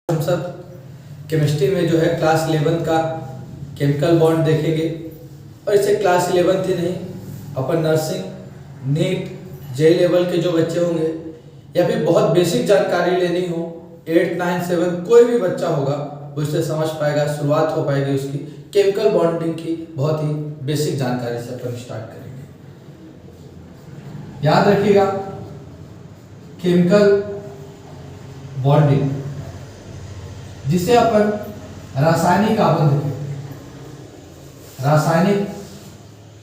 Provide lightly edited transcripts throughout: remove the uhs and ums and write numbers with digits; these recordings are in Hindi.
हम सब केमिस्ट्री में जो है क्लास 11 का केमिकल बॉन्ड देखेंगे। और इसे क्लास 11 ही नहीं, अपन नर्सिंग, नीट, जे लेवल के जो बच्चे होंगे या फिर बहुत बेसिक जानकारी लेनी हो, 8, 9, 7 कोई भी बच्चा होगा वो इसे समझ पाएगा। शुरुआत हो पाएगी उसकी केमिकल बॉन्डिंग की बहुत ही बेसिक जानकारी से अपन स्टार्ट करेंगे। याद रखिएगा, केमिकल बॉन्डिंग जिसे अपन रासायनिक आबंध कहते हैं, रासायनिक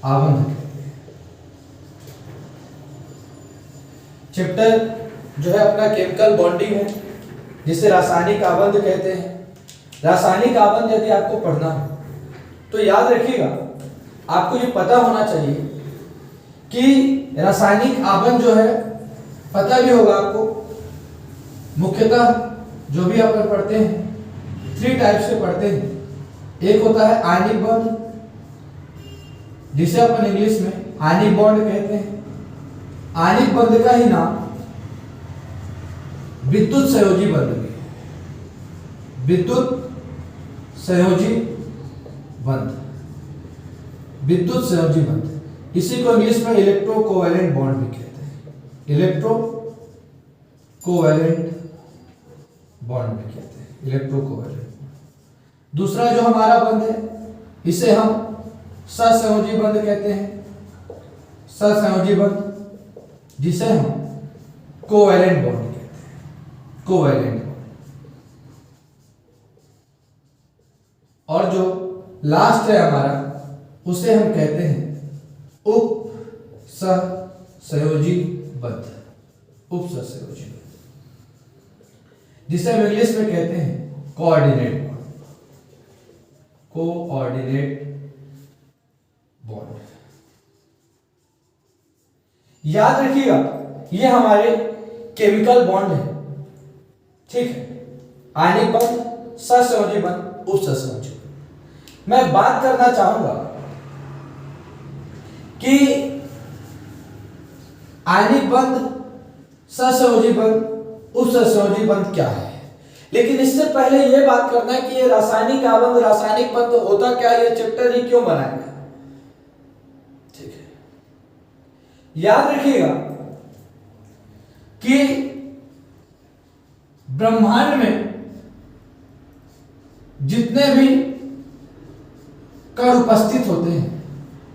आबंध कहते हैं। चैप्टर जो है अपना केमिकल बॉन्डिंग है, जिसे रासायनिक आबंध कहते हैं। रासायनिक आबंध यदि आपको पढ़ना हो तो याद रखिएगा, आपको ये पता होना चाहिए कि रासायनिक आबंध जो है, पता भी होगा आपको, मुख्यतः जो भी अपन पढ़ते हैं 3 टाइप से पढ़ते हैं। एक होता है आयनिक बॉन्ड, जिसे अपन इंग्लिश में आयनिक बॉन्ड कहते हैं। आयनिक बंध का ही नाम विद्युत संयोजी बंध भी है। विद्युत संयोजी बंध, विद्युत संयोजी बंध, इसी को इंग्लिश में इलेक्ट्रो कोवैलेंट बॉन्ड भी कहते हैं। इलेक्ट्रो कोवैलेंट बॉन्ड भी कहते हैं, इलेक्ट्रो कोवैलेंट। दूसरा जो हमारा बंध है, इसे हम सहसंयोजी बंध कहते हैं। सहसंयोजी बंध, जिसे हम कोवैलेंट बॉन्ड कहते हैं, कोवैलेंट बॉन्ड। और जो लास्ट है हमारा, उसे हम कहते हैं उप सहसंयोजी बंध, उप सहसंयोजी बंध, जिसे हम इंग्लिश में कहते हैं कोऑर्डिनेट बॉन्ड, कोऑर्डिनेट बॉन्ड। याद रखिएगा, ये हमारे केमिकल बॉन्ड है, ठीक है। आयनिक बंध, सहसंयोजी बंध, उप सहसंयोजी बंध। मैं बात करना चाहूंगा कि आयनिक बंध, सहसंयोजी बंध, उप सहसंयोजी बंध क्या है। लेकिन इससे पहले यह बात करना है कि ये रासायनिक आबंध, रासायनिक बंध होता क्या है, ये चैप्टर ही क्यों बनाया गया, ठीक है। याद रखिएगा कि ब्रह्मांड में जितने भी कण उपस्थित होते हैं,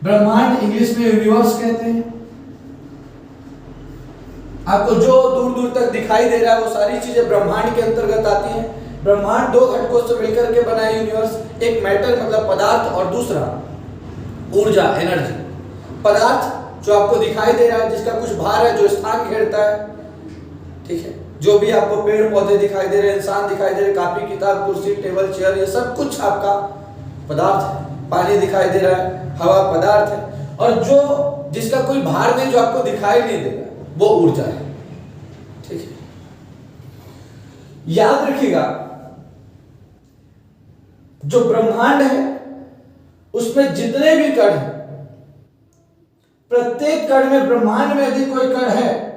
ब्रह्मांड इंग्लिश में यूनिवर्स कहते हैं। आपको जो दूर दूर तक दिखाई दे रहा है वो सारी चीजें ब्रह्मांड के अंतर्गत आती हैं। ब्रह्मांड 2 घटकों से मिलकर के बना है यूनिवर्स। एक मैटर मतलब पदार्थ, और दूसरा ऊर्जा, एनर्जी। पदार्थ जो आपको दिखाई दे रहा है, जिसका कुछ भार है, जो स्थान घेरता है, ठीक है। जो भी आपको पेड़ पौधे दिखाई दे रहे हैं, इंसान दिखाई दे रहे, कापी किताब, कुर्सी, टेबल, चेयर, ये सब कुछ आपका पदार्थ है। पानी दिखाई दे रहा है, हवा पदार्थ है। और जो जिसका कोई भार नहीं, जो आपको दिखाई नहीं दे रहा, वो ऊर्जा है, ठीक है। याद रखिएगा, जो ब्रह्मांड है उसमें जितने भी कण हैं, प्रत्येक कण में, ब्रह्मांड में यदि कोई कण है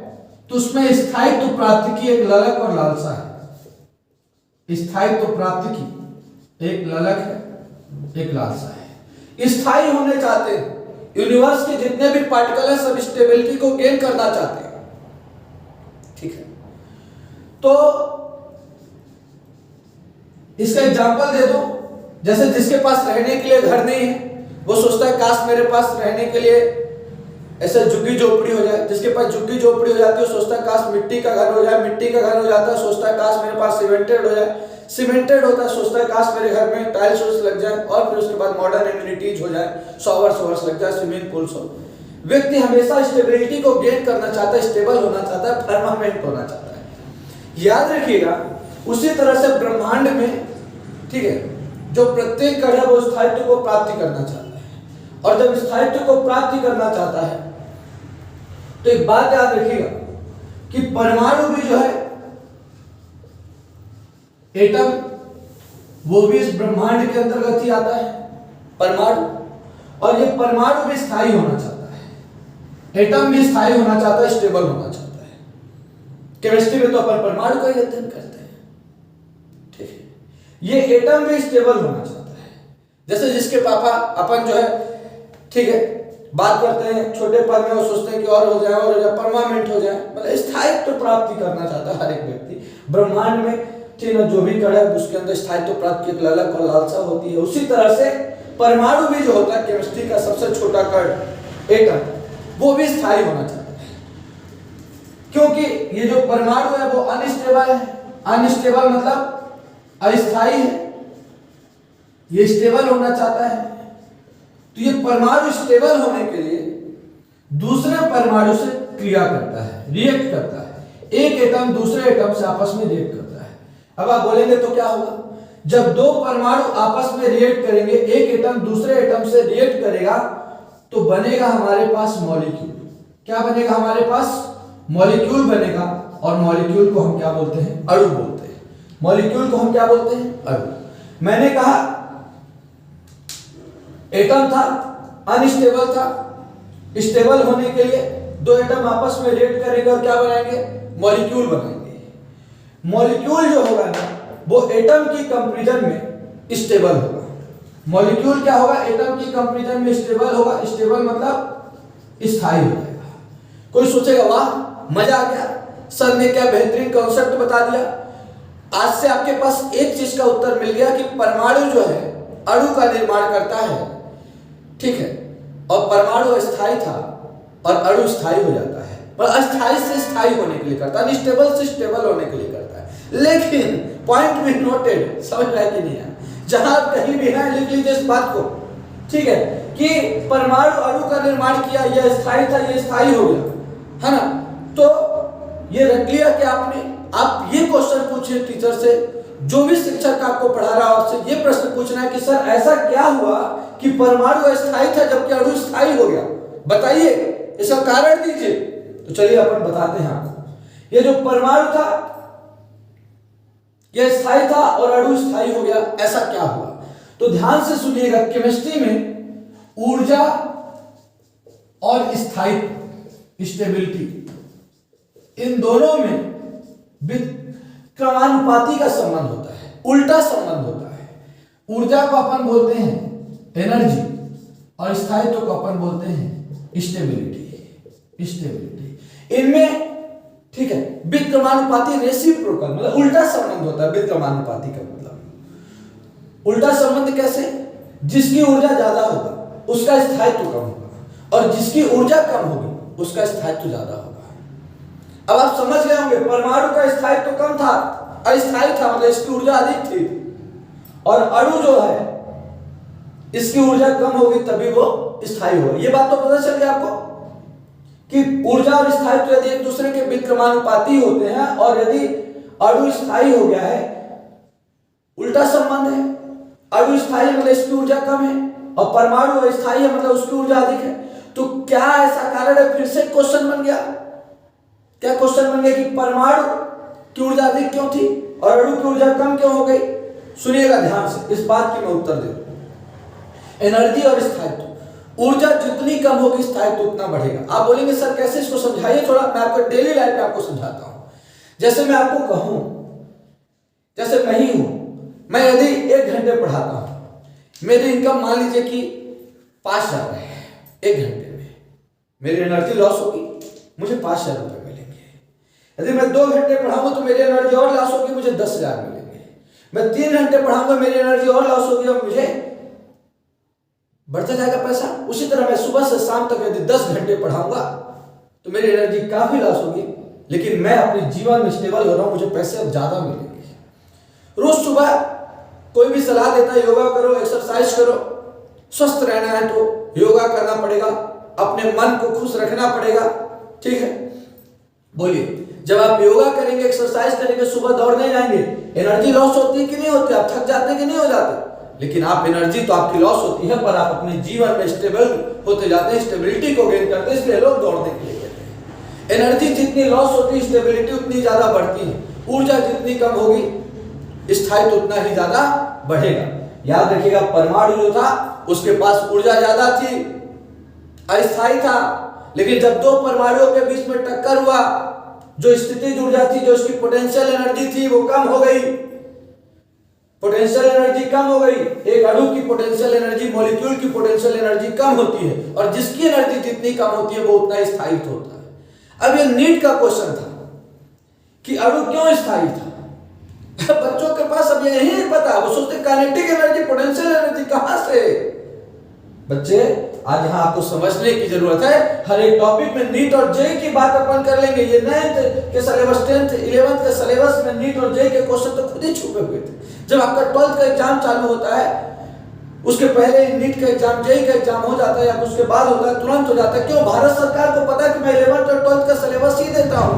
तो उसमें स्थायित्व प्राप्ति की एक ललक और लालसा है। स्थायित्व प्राप्ति की एक ललक है, एक लालसा है। स्थायी होने चाहते हैं, यूनिवर्स के जितने भी पार्टिकल हैं सब स्टेबिलिटी को गेन करना चाहते हैं, ठीक है। तो इसका एग्जांपल दे दो, जैसे जिसके पास रहने के लिए घर नहीं है, वो सोचता है काश मेरे पास रहने के लिए ऐसे झुग्गी झोपड़ी हो जाए। जिसके पास झुग्गी झोपड़ी हो जाती है सोचता है काश मिट्टी का घर हो जाए। मिट्टी का घर हो जाता है, सोचता है काश मेरे पास सीमेंटेड हो जाए। सीमेंटेड होता है, सोचता है काश मेरे घर में टाइल्स लग जाए, और फिर उसके बाद मॉडर्न एम्यूनिटीज हो जाए, शॉवर्स लग जाए, स्विमिंग पूल्स हो। व्यक्ति हमेशा स्टेबिलिटी को गेन करना चाहता है, स्टेबल होना चाहता है, परमानेंट होना चाहता है। याद रखिएगा, उसी तरह से ब्रह्मांड में, ठीक है, जो प्रत्येक कण है वो स्थायित्व को प्राप्ति करना चाहता है। और जब स्थायित्व को प्राप्ति करना चाहता है तो एक बात याद रखिएगा कि परमाणु भी जो है, एटम, वो भी इस ब्रह्मांड के अंतर्गत ही आता है, परमाणु। और ये परमाणु भी स्थायी होना चाहता है, एटम भी स्थायी होना चाहता है, स्टेबल होना चाहता है। केमिस्ट्री में तो अपन परमाणु का ही अध्ययन करते हैं, ठीक ये एटम भी स्टेबल होना चाहता है। जैसे जिसके पापा अपन जो है, ठीक है, बात करते हैं छोटे पद में, वो सोचते हैं कि और हो जाए और हो जाए, परमानेंट हो जाए, मतलब स्थायित्व प्राप्ति करना चाहता है हर एक व्यक्ति ब्रह्मांड में, ठीक है, जो भी कण है उसके अंदर स्थायित्व प्राप्ति की एक ललक और लालसा होती है। उसी तरह से परमाणु भी जो होता है केमिस्ट्री का सबसे छोटा कण एटम, वो भी स्थायी होना चाहता है, क्योंकि ये जो परमाणु है वो अनस्टेबल है। अनस्टेबल मतलब अस्थाई है, ये स्टेबल होना चाहता है। तो ये परमाणु स्टेबल होने के लिए दूसरे परमाणु से क्रिया करता है, रिएक्ट करता है। एक एटम दूसरे एटम से आपस में रिएक्ट करता है। अब आप बोलेंगे तो क्या होगा? जब दो परमाणु आपस में रिएक्ट करेंगे, एक एटम दूसरे एटम से रिएक्ट करेगा, तो बनेगा हमारे पास मॉलिक्यूल। क्या बनेगा हमारे पास? मॉलिक्यूल बनेगा। और मॉलिक्यूल को हम क्या बोलते हैं? अणु बोलते हैं। मॉलिक्यूल को हम क्या बोलते हैं? अणु। मैंने कहा एटम था, अनस्टेबल था, स्टेबल होने के लिए दो एटम आपस में रिएक्ट करेंगे और क्या बनाएंगे? मॉलिक्यूल बनाएंगे। मॉलिक्यूल जो होगा ना, वो एटम की कंपैरिजन में स्टेबल होगा। मॉलिक्यूल क्या होगा? एटम की कंपैरिजन में स्टेबल होगा। स्टेबल मतलब स्थायी हो जाएगा। कोई सोचेगा वाह मजा आ गया, सर ने क्या बेहतरीन कॉन्सेप्ट बता दिया। आज से आपके पास एक चीज का उत्तर मिल गया कि परमाणु जो है अणु का निर्माण करता है, ठीक है, और परमाणु अस्थायी था और अणु स्थायी हो जाता है, पर अस्थायी से स्थायी होने के लिए करता है, अनस्टेबल से स्टेबल होने के लिए करता है। लेकिन पॉइंट भी नोटेड, समझ रहा है कि नहीं है? जहां आप कहीं भी हैं लिख लीजिए इस बात को, ठीक है, कि परमाणु अणु का निर्माण किया, यह स्थायी था, यह स्थायी हो गया, है ना? तो ये रख लिया कि आपने, आप ये क्वेश्चन पूछिए टीचर से, जो भी शिक्षक आपको पढ़ा रहा है आपसे ये प्रश्न पूछना है कि सर ऐसा क्या हुआ कि परमाणु अस्थायी था जबकि अणु स्थायी हो गया, बताइए, इसका कारण दीजिए। तो चलिए अपन बताते हैं आपको। ये जो परमाणु था यह स्थायी था और अणु स्थायी हो गया, ऐसा क्या हुआ? तो ध्यान से सुनिएगा, केमिस्ट्री में ऊर्जा और स्थायित्व, स्टेबिलिटी, इन दोनों में क्रमानुपाती का संबंध होता है, उल्टा संबंध होता है। ऊर्जा को अपन बोलते हैं एनर्जी और स्थायित्व को अपन बोलते हैं स्टेबिलिटी। स्टेबिलिटी इनमें, ठीक है, विक्रमानुपाती रेसिप्रोकल मतलब उल्टा संबंध होता है। विक्रमानुपाती का मतलब उल्टा संबंध कैसे? जिसकी ऊर्जा ज्यादा होगा उसका स्थायित्व कम होगा और जिसकी ऊर्जा कम होगी उसका स्थायित्व ज्यादा होगा। अब आप समझ गए होंगे, परमाणु का स्थायित्व कम था, अस्थायी था, मतलब इसकी ऊर्जा अधिक थी, और अणु जो है इसकी ऊर्जा कम होगी तभी वो स्थायी होगा। ये बात तो पता चल गया आपको कि ऊर्जा और स्थायित्व यदि एक दूसरे के विक्रमानुपाती होते हैं और यदि अणु स्थायी हो गया है, उल्टा संबंध है। अणु स्थायी मतलब इसकी ऊर्जा कम है और परमाणु अस्थायी है मतलब उसकी ऊर्जा अधिक है। तो क्या ऐसा कारण है? फिर से क्वेश्चन बन गया। क्या क्वेश्चन बन गया कि परमाणु की ऊर्जा अधिक क्यों थी और अणु की ऊर्जा कम क्यों हो गई? सुनिएगा ध्यान से, इस बात की मैं उत्तर दे दूं। एनर्जी और स्थायित्व, ऊर्जा जितनी कम होगी स्थायित्व उतना बढ़ेगा। आप बोलेंगे सर कैसे, इसको समझाइए थोड़ा। मैं आपको डेली लाइफ में आपको समझाता हूं। जैसे मैं आपको कहूं, जैसे मैं ही हूं, मैं यदि 1 घंटे पढ़ाता हूं, मेरी इनकम मान लीजिए कि 5,000 है 1 घंटे में, मेरी एनर्जी लॉस होगी, मुझे 5,000 रुपए मिलेंगे। यदि मैं 2 घंटे पढ़ाऊंगा तो मेरी एनर्जी और लॉस होगी, मुझे 10,000 मिलेंगे। मैं 3 घंटे पढ़ाऊंगा, मेरी एनर्जी और लॉस होगी और मुझे बढ़ता जाएगा पैसा। उसी तरह मैं सुबह से शाम तक यदि 10 घंटे पढ़ाऊंगा तो मेरी एनर्जी काफी लॉस होगी, लेकिन मैं अपने जीवन में स्टेबल हो रहा हूं, मुझे पैसे अब ज्यादा मिलेंगे। रोज सुबह कोई भी सलाह देता है योगा करो, एक्सरसाइज करो, स्वस्थ रहना है तो योगा करना पड़ेगा, अपने मन को खुश रखना पड़ेगा, ठीक है? बोलिए, जब आप योगा करेंगे, एक्सरसाइज करेंगे, सुबह दौड़ने जाएंगे, एनर्जी लॉस होती है कि नहीं होती? आप थक जाते हैं कि नहीं हो जाते? लेकिन आप एनर्जी तो आपकी लॉस होती है, पर आप अपने जीवन में स्टेबल होते जाते हैं, स्टेबिलिटी को गेन करते हैं, इसलिए लोग दौड़ने के लिए कहते हैं। एनर्जी जितनी लॉस होती है, स्टेबिलिटी उतनी ज्यादा बढ़ती है। ऊर्जा जितनी कम होगी, स्थायित्व उतना ही ज्यादा बढ़ेगा। याद रखिएगा, परमाणु जो था उसके पास ऊर्जा ज्यादा थी, अस्थायी था, लेकिन जब 2 परमाणुओं के बीच में टक्कर हुआ, जो स्थितिज ऊर्जा थी, जो उसकी पोटेंशियल एनर्जी थी, वो कम हो गई। पोटेंशियल एनर्जी कम हो गई, एक अणु की पोटेंशियल एनर्जी, मॉलिक्यूल की पोटेंशियल एनर्जी कम होती है, और जिसकी एनर्जी जितनी कम होती है वो उतना स्थायित्व होता है। अब ये नीट का क्वेश्चन था कि अणु क्यों स्थायी था। बच्चों के पास अब यही नहीं पता, वो सोचते काइनेटिक एनर्जी, पोटेंशियल एनर्जी कहां से। बच्चे आज यहाँ आपको समझने की जरूरत है, हर एक टॉपिक में नीट और जेईई की बात अपन कर लेंगे। ये 9th के सिलेबस, 10th 11th के सिलेबस में नीट और जेईई के क्वेश्चन तो खुद ही छुपे हुए थे। जब आपका 12th का एग्जाम चालू होता है, उसके पहले नीट का एग्जाम, जेईई का एग्जाम हो जाता है, या उसके बाद होता है, तुरंत हो जाता है। क्यों? भारत सरकार को पता है कि मैं 11th और 12th का सिलेबस ही देता हूँ।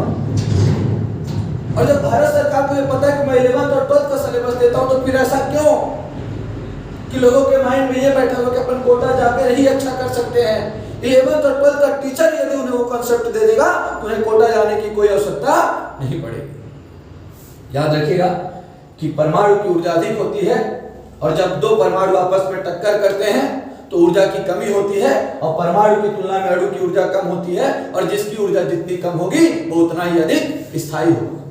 और जब भारत सरकार को ये पता है कि मैं 11th और 12th का सिलेबस देता हूं, तो फिर ऐसा क्यों कि लोगों के माइंड में ये बैठा हुआ कि अपन कोटा जाकर ही अच्छा कर सकते हैं। 11th और 12th का टीचर यदि उन्हें वो कांसेप्ट दे देगा तो उन्हें कोटा जाने की कोई आवश्यकता नहीं पड़ेगी। याद रखिएगा कि परमाणु की ऊर्जा अधिक होती है, और जब दो परमाणु आपस में टक्कर करते हैं तो ऊर्जा की कमी होती है, और परमाणु की तुलना में अणु की ऊर्जा कम होती है, और जिसकी ऊर्जा जितनी कम होगी वो उतना ही अधिक स्थायी होगा।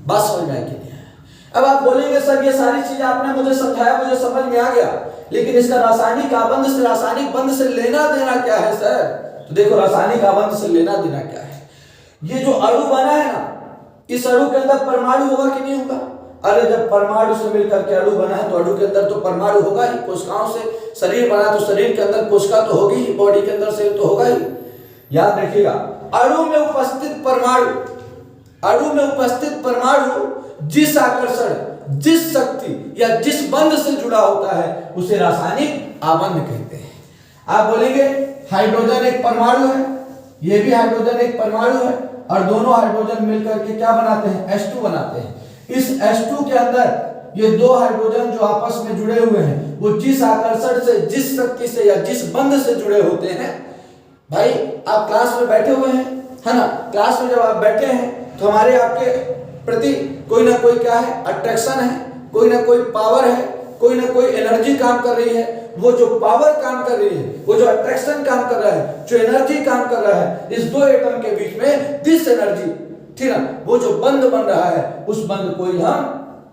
बात समझ में आई कि नहीं? अब आप बोलेंगे सर ये सारी चीजें आपने मुझे समझाया, मुझे समझ में आ गया, लेकिन इसका रासायनिक आबंध से, रासायनिक बंध से लेना देना क्या है सर? तो देखो, रासायनिक आबंध से लेना देना क्या है। ये जो अणु बना है ना, इस अणु के अंदर परमाणु होगा कि नहीं होगा? अरे जब परमाणु से मिलकर के अणु बना है तो अणु के अंदर तो परमाणु होगा ही। कोशिकाओं से शरीर बना तो शरीर के अंदर कोशिका तो होगी ही, बॉडी के अंदर सेल तो होगा ही। याद रखिएगा, अणु में उपस्थित परमाणु, अणु में उपस्थित परमाणु जिस आकर्षण, जिस शक्ति या जिस बंध से जुड़ा होता है उसे रासायनिक आबंध कहते हैं। आप बोलेंगे हाइड्रोजन एक परमाणु है, ये भी हाइड्रोजन एक परमाणु है, और दोनों हाइड्रोजन मिलकर के क्या बनाते हैं? H2 बनाते हैं। इस H2 के अंदर ये दो हाइड्रोजन जो आपस में जुड़े हुए हैं, वो जिस आकर्षण से, जिस शक्ति से या जिस बंध से जुड़े होते हैं। भाई आप क्लास में बैठे हुए हैं, है ना? क्लास में जब आप बैठे हैं तो हमारे आपके प्रति कोई ना कोई क्या है? अट्रैक्शन है, कोई ना कोई पावर है, कोई ना कोई एनर्जी काम कर रही है। वो जो पावर काम कर रही है, वो जो अट्रैक्शन काम कर रहा है, जो एनर्जी काम कर रहा है, इस दो एटम के बीच में दिस एनर्जी, ठीक है, वो जो बंध बन रहा है, उस बंध को ही हम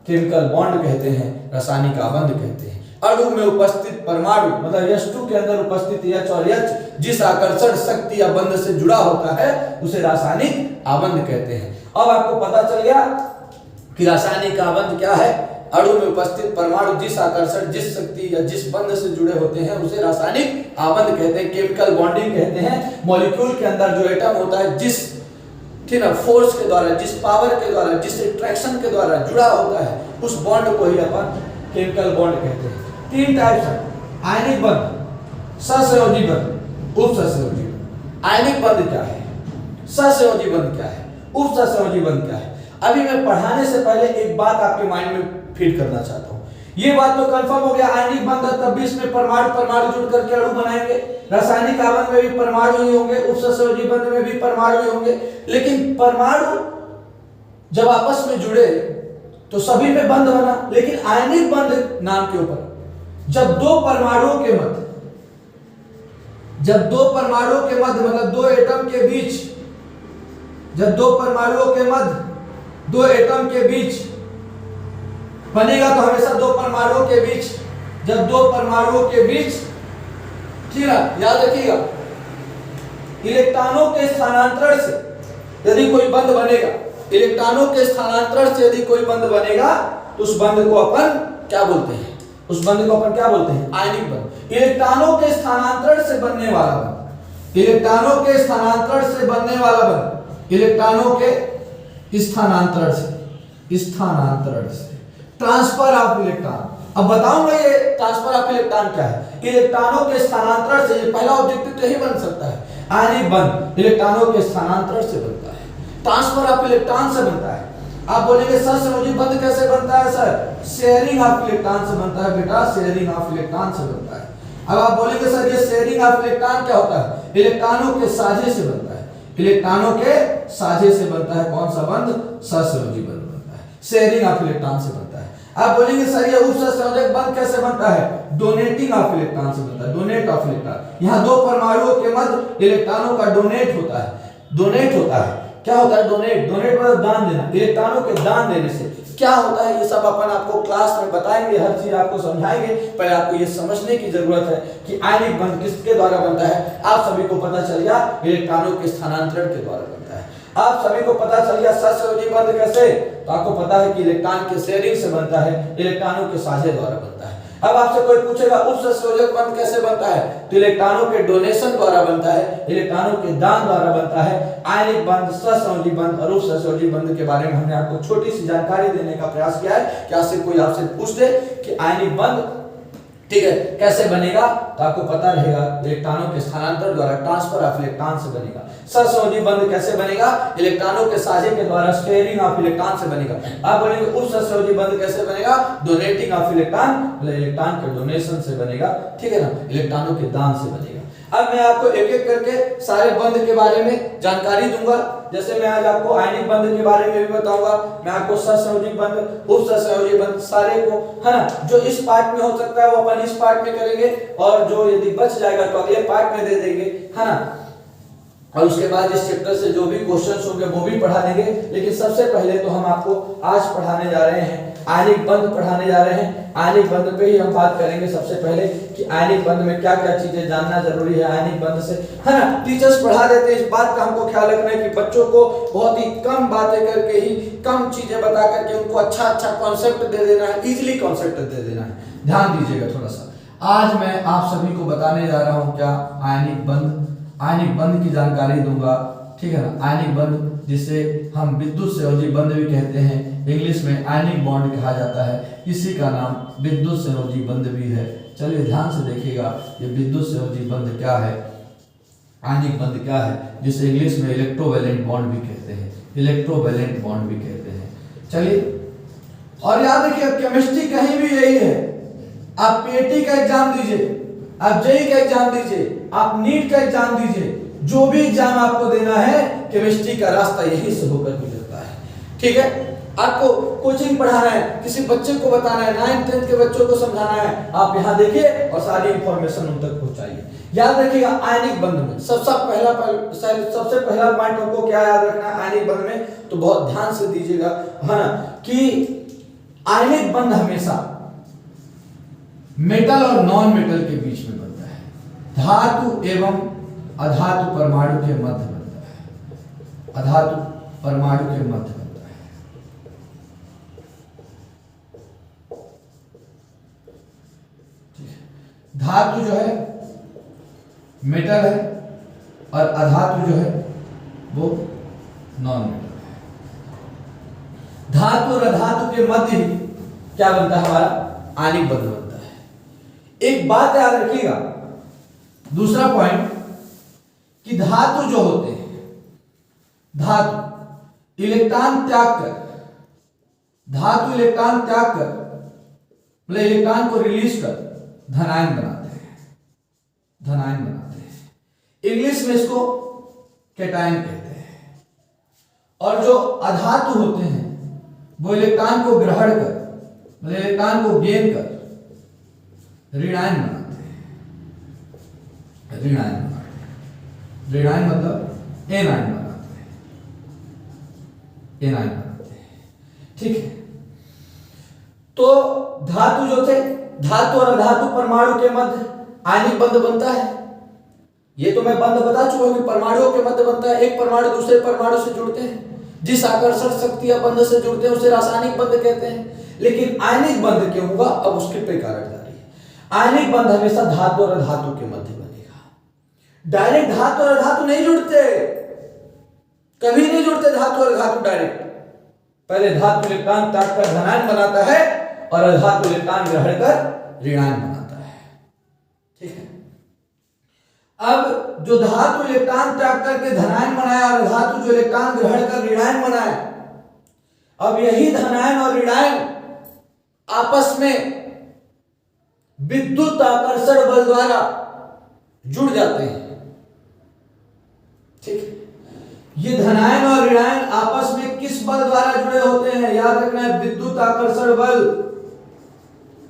केमिकल बॉन्ड कहते हैं, रासायनिक आबंध कहते हैं। अणु में उपस्थित परमाणु मतलब H2 के अंदर उपस्थित H और H जिस आकर्षण शक्ति या बंध से जुड़ा होता है उसे रासायनिक आबंध कहते हैं। अब आपको पता चल गया कि रासायनिक आबंध क्या है। अणु में उपस्थित परमाणु जिस आकर्षण, जिस शक्ति या जिस बंध से जुड़े होते हैं उसे रासायनिक आबंध कहते हैं, केमिकल बॉन्डिंग कहते हैं। मॉलिक्यूल के अंदर जो एटम होता है, जिस, ठीक है, फोर्स के द्वारा, जिस पावर के द्वारा, जिस अट्रैक्शन के द्वारा जुड़ा होता है, उस बॉन्ड को ही अपन केमिकल बॉन्ड कहते हैं। 3 टाइप्स है आयनिक बंध, सहसंयोजी बंध, उपसहसंयोजी बंध। आयनिक बंध क्या है, सहसंयोजी बंध क्या है, उपसहसंयोजी बंध क्या है? अभी मैं पढ़ाने से पहले एक बात आपके माइंड में फीड करना चाहता हूं। ये बात तो कंफर्म हो गया, आयनिक बंध है तब भी इसमें परमाणु परमाणु जुड़ करके अणु बनाएंगे। रासायनिक आबंध में भी परमाणु ही होंगे, उपसहसंयोजी बंध में भी परमाणु ही होंगे। लेकिन परमाणु जब आपस में जुड़े तो सभी में बंध बना, लेकिन आयनिक बंध नाम के ऊपर जब दो परमाणुओं के मध्य, जब दो परमाणुओं के मध्य मतलब दो एटम के बीच, जब दो परमाणुओं के मध्य दो एटम के बीच बनेगा तो हमेशा दो परमाणुओं के बीच, जब दो परमाणुओं के बीच, ठीक है, याद रखिएगा, इलेक्ट्रॉनों के स्थानांतरण से यदि कोई बंध बनेगा, इलेक्ट्रॉनों के स्थानांतरण से यदि कोई बंध बनेगा तो उस बंध को अपन क्या बोलते हैं? उस बंध को अपन क्या बोलते हैं? आयनिक बंध। इलेक्ट्रॉनों के स्थानांतरण से बनने वाला बंध, इलेक्ट्रॉनों के स्थानांतरण से बनने वाला बंध, इलेक्ट्रॉनों के स्थानांतरण से, स्थानांतरण से, ट्रांसफर ऑफ इलेक्ट्रॉन। अब बताऊंगा ये ट्रांसफर ऑफ इलेक्ट्रॉन क्या है। इलेक्ट्रॉनों के स्थानांतरण से, ये पहला ऑब्जेक्टिव तो यही बन सकता है, आयनिक बंध इलेक्ट्रॉनों के स्थानांतरण से बनता है, ट्रांसफर ऑफ इलेक्ट्रॉन से बनता है। आप बोलेंगे सहसंयोजी बंध कैसे बनता है सर? शेयरिंग ऑफ इलेक्ट्रॉन से बनता है बेटा, शेयरिंग ऑफ इलेक्ट्रॉन से बनता है। अब आप बोलेंगे सर ये शेयरिंग ऑफ इलेक्ट्रॉन क्या होता है? इलेक्ट्रॉनों के साझे से बनता है, इलेक्ट्रॉनों के साझे से बनता है। कौन सा बंध? सहसंयोजी बंध बनता है, शेयरिंग ऑफ इलेक्ट्रॉन से बनता है। आप बोलेंगे सर ये उपसहसंयोजक बंध कैसे बनता है? डोनेटिंग ऑफ इलेक्ट्रॉन से बनता है, डोनेट ऑफ इलेक्ट्रॉन। यहाँ दो परमाणुओं के मध्य इलेक्ट्रॉनों का डोनेट होता है, डोनेट होता है। क्या होता है डोनेट? डोनेट मतलब दान देना, इलेक्ट्रॉनों के दान देने से क्या होता है ये सब अपन आपको क्लास में बताएंगे, हर चीज आपको समझाएंगे। पहले आपको ये समझने की जरूरत है कि आयनिक बंध किसके द्वारा बनता है। आप सभी को पता चल गया इलेक्ट्रॉनों के स्थानांतरण के द्वारा बनता है। आप सभी को पता चल गया सहसंयोजी बंध कैसे, तो आपको पता है कि इलेक्ट्रॉन के शेयरिंग से बनता है, इलेक्ट्रॉनों के साझे द्वारा बनता है। अब आपसे कोई पूछेगा उपसंयोजक बंध कैसे बनता है, तो इलेक्ट्रॉनों के डोनेशन द्वारा बनता है, इलेक्ट्रॉनों के दान द्वारा बनता है। आयनिक बंध, सहसंयोजी बंध और उपसंयोजी बंध के बारे में हमने आपको छोटी सी जानकारी देने का प्रयास किया है कि आपसे कोई आपसे पूछ दे कि आयनिक बंध ठीक है कैसे बनेगा, तो आपको पता रहेगा इलेक्ट्रॉनों के स्थानांतरण द्वारा, ट्रांसफर ऑफ इलेक्ट्रॉन से बनेगा। सहसंयोजी बंध कैसे बनेगा, इलेक्ट्रॉनों के साझे के द्वारा, शेयरिंग ऑफ इलेक्ट्रॉन से बनेगा। अब बनेगा उपसंयोजी बंध कैसे बनेगा, डोनेटिंग ऑफ इलेक्ट्रॉन, मतलब इलेक्ट्रॉन के डोनेशन से बनेगा, ठीक है ना, इलेक्ट्रॉनों के दान से बनेगा। अब मैं आपको एक एक करके सारे बंध के बारे में जानकारी दूंगा। जैसे मैं आज आपको आयनिक बंध के बारे में भी बताऊंगा, मैं आपको सहसंयोजी बंध, उपसंयोजी बंध सारे को, है ना, जो इस पार्ट में हो सकता है वो अपन इस पार्ट में करेंगे, और जो यदि बच जाएगा तो अगले पार्ट में दे देंगे, है ना। और उसके बाद इस चैप्टर से जो भी क्वेश्चंस होंगे वो भी पढ़ा देंगे। लेकिन सबसे पहले तो हम आपको आज पढ़ाने जा रहे हैं आयनिक बंध पढ़ाने जा रहे हैं। आयनिक बंध पे ही हम बात करेंगे सबसे पहले कि आयनिक बंध में क्या क्या चीजें जानना जरूरी है आयनिक बंध से, है ना। टीचर्स पढ़ा देते हैं, इस बात का हमको ख्याल रखना है कि बच्चों को बहुत ही कम बातें करके ही, कम चीजें बता करके उनको अच्छा अच्छा कॉन्सेप्ट दे देना है, इजीली कॉन्सेप्ट दे देना है। ध्यान दीजिएगा थोड़ा सा। आज मैं आप सभी को बताने जा रहा हूँ क्या, आयनिक बंध, आयनिक बंध की जानकारी दूंगा, ठीक है ना। आयनिक बंध जिसे हम विद्युत संयोजी बंध भी कहते हैं, इंग्लिश में आयनिक बॉन्ड कहा जाता है, इसी का नाम विद्युत संयोजी बंध भी है। चलिए ध्यान से देखिएगा ये विद्युत संयोजी बंध क्या है, आयनिक बंध क्या है, जिसे इंग्लिश में इलेक्ट्रोवैलेंट बॉन्ड भी कहते हैं, इलेक्ट्रोवैलेंट बॉन्ड भी कहते हैं। चलिए, और याद रखिए केमिस्ट्री कहीं भी यही है। आप पीएटी का एग्जाम दीजिए, आप जेई का एग्जाम दीजिए, आप नीट का एग्जाम दीजिए, जो भी एग्जाम आपको देना है केमिस्ट्री का रास्ता यहीं से होकर गुजरता है, ठीक है। आपको कोचिंग पढ़ाना है, किसी बच्चे को बताना है, 9th 10th के बच्चों को समझाना है, आप यहाँ देखिए और सारी इंफॉर्मेशन उन तक पहुंचाइए। याद रखिएगा आयनिक बंध में सबसे पहला पॉइंट आपको क्या याद रखना है आयनिक बंध में, तो बहुत ध्यान से दीजिएगा, है ना, कि आयनिक बंध हमेशा मेटल और नॉन मेटल के बीच में बनता है, धातु एवं अधातु परमाणु के मध्य बनता है, अधातु परमाणु के मध्य बनता है। धातु जो है मेटल है और अधातु जो है वो नॉन मेटल है। धातु और अधातु के मध्य ही क्या बनता है, हमारा आयनिक बंध बनता है। एक बात याद रखिएगा, दूसरा पॉइंट, कि धातु जो होते हैं, धातु इलेक्ट्रॉन त्याग कर, धातु इलेक्ट्रॉन त्याग कर, मतलब इलेक्ट्रॉन को रिलीज कर धनायन बनाते हैं, धनायन बनाते हैं। इंग्लिश में इसको कैटायन कहते हैं। और जो अधातु होते हैं वो इलेक्ट्रॉन को ग्रहण कर, मतलब इलेक्ट्रॉन को गेन कर ऋणायन बनाते हैं, ऋणायन बनाते हैं, ऋणायन मतलब एनायन बनाते हैं, एनायन बनाते हैं, ठीक है। तो धातु जो थे, धातु और अधातु परमाणु के मध्य आयनिक बंध बनता है। ये तो मैं बंध बता चुका हूं कि परमाणुओं के मध्य बनता है, एक परमाणु दूसरे परमाणु से जुड़ते हैं, जिस आकर्षण शक्ति या बंध से जुड़ते हैं उसे रासायनिक बंध कहते हैं। लेकिन आयनिक बंध क्यों हुआ, अब उसके पे कारण जारी है। आयनिक बंध हमेशा धातु और अधातु के मध्य बनेगा, डायरेक्ट धातु और अधातु नहीं जुड़ते, कभी नहीं जुड़ते धातु और धातु डायरेक्ट। पहले धातु इलेक्ट्रॉन त्याग कर धनायन बनाता है और अधातु इलेक्ट्रॉन ग्रहण कर ऋणायन बनाता है, ठीक है। अब जो धातु इलेक्ट्रॉन त्याग करके धनायन बनाया और धातु जो इलेक्ट्रॉन ग्रहण कर ऋणायन बनाया, अब यही धनायन और ऋणायन आपस में विद्युत आकर्षण बल द्वारा जुड़ जाते हैं, ठीक है। ये धनायन और ऋणायन आपस में किस बल द्वारा जुड़े होते हैं, याद रखना है, विद्युत आकर्षण बल,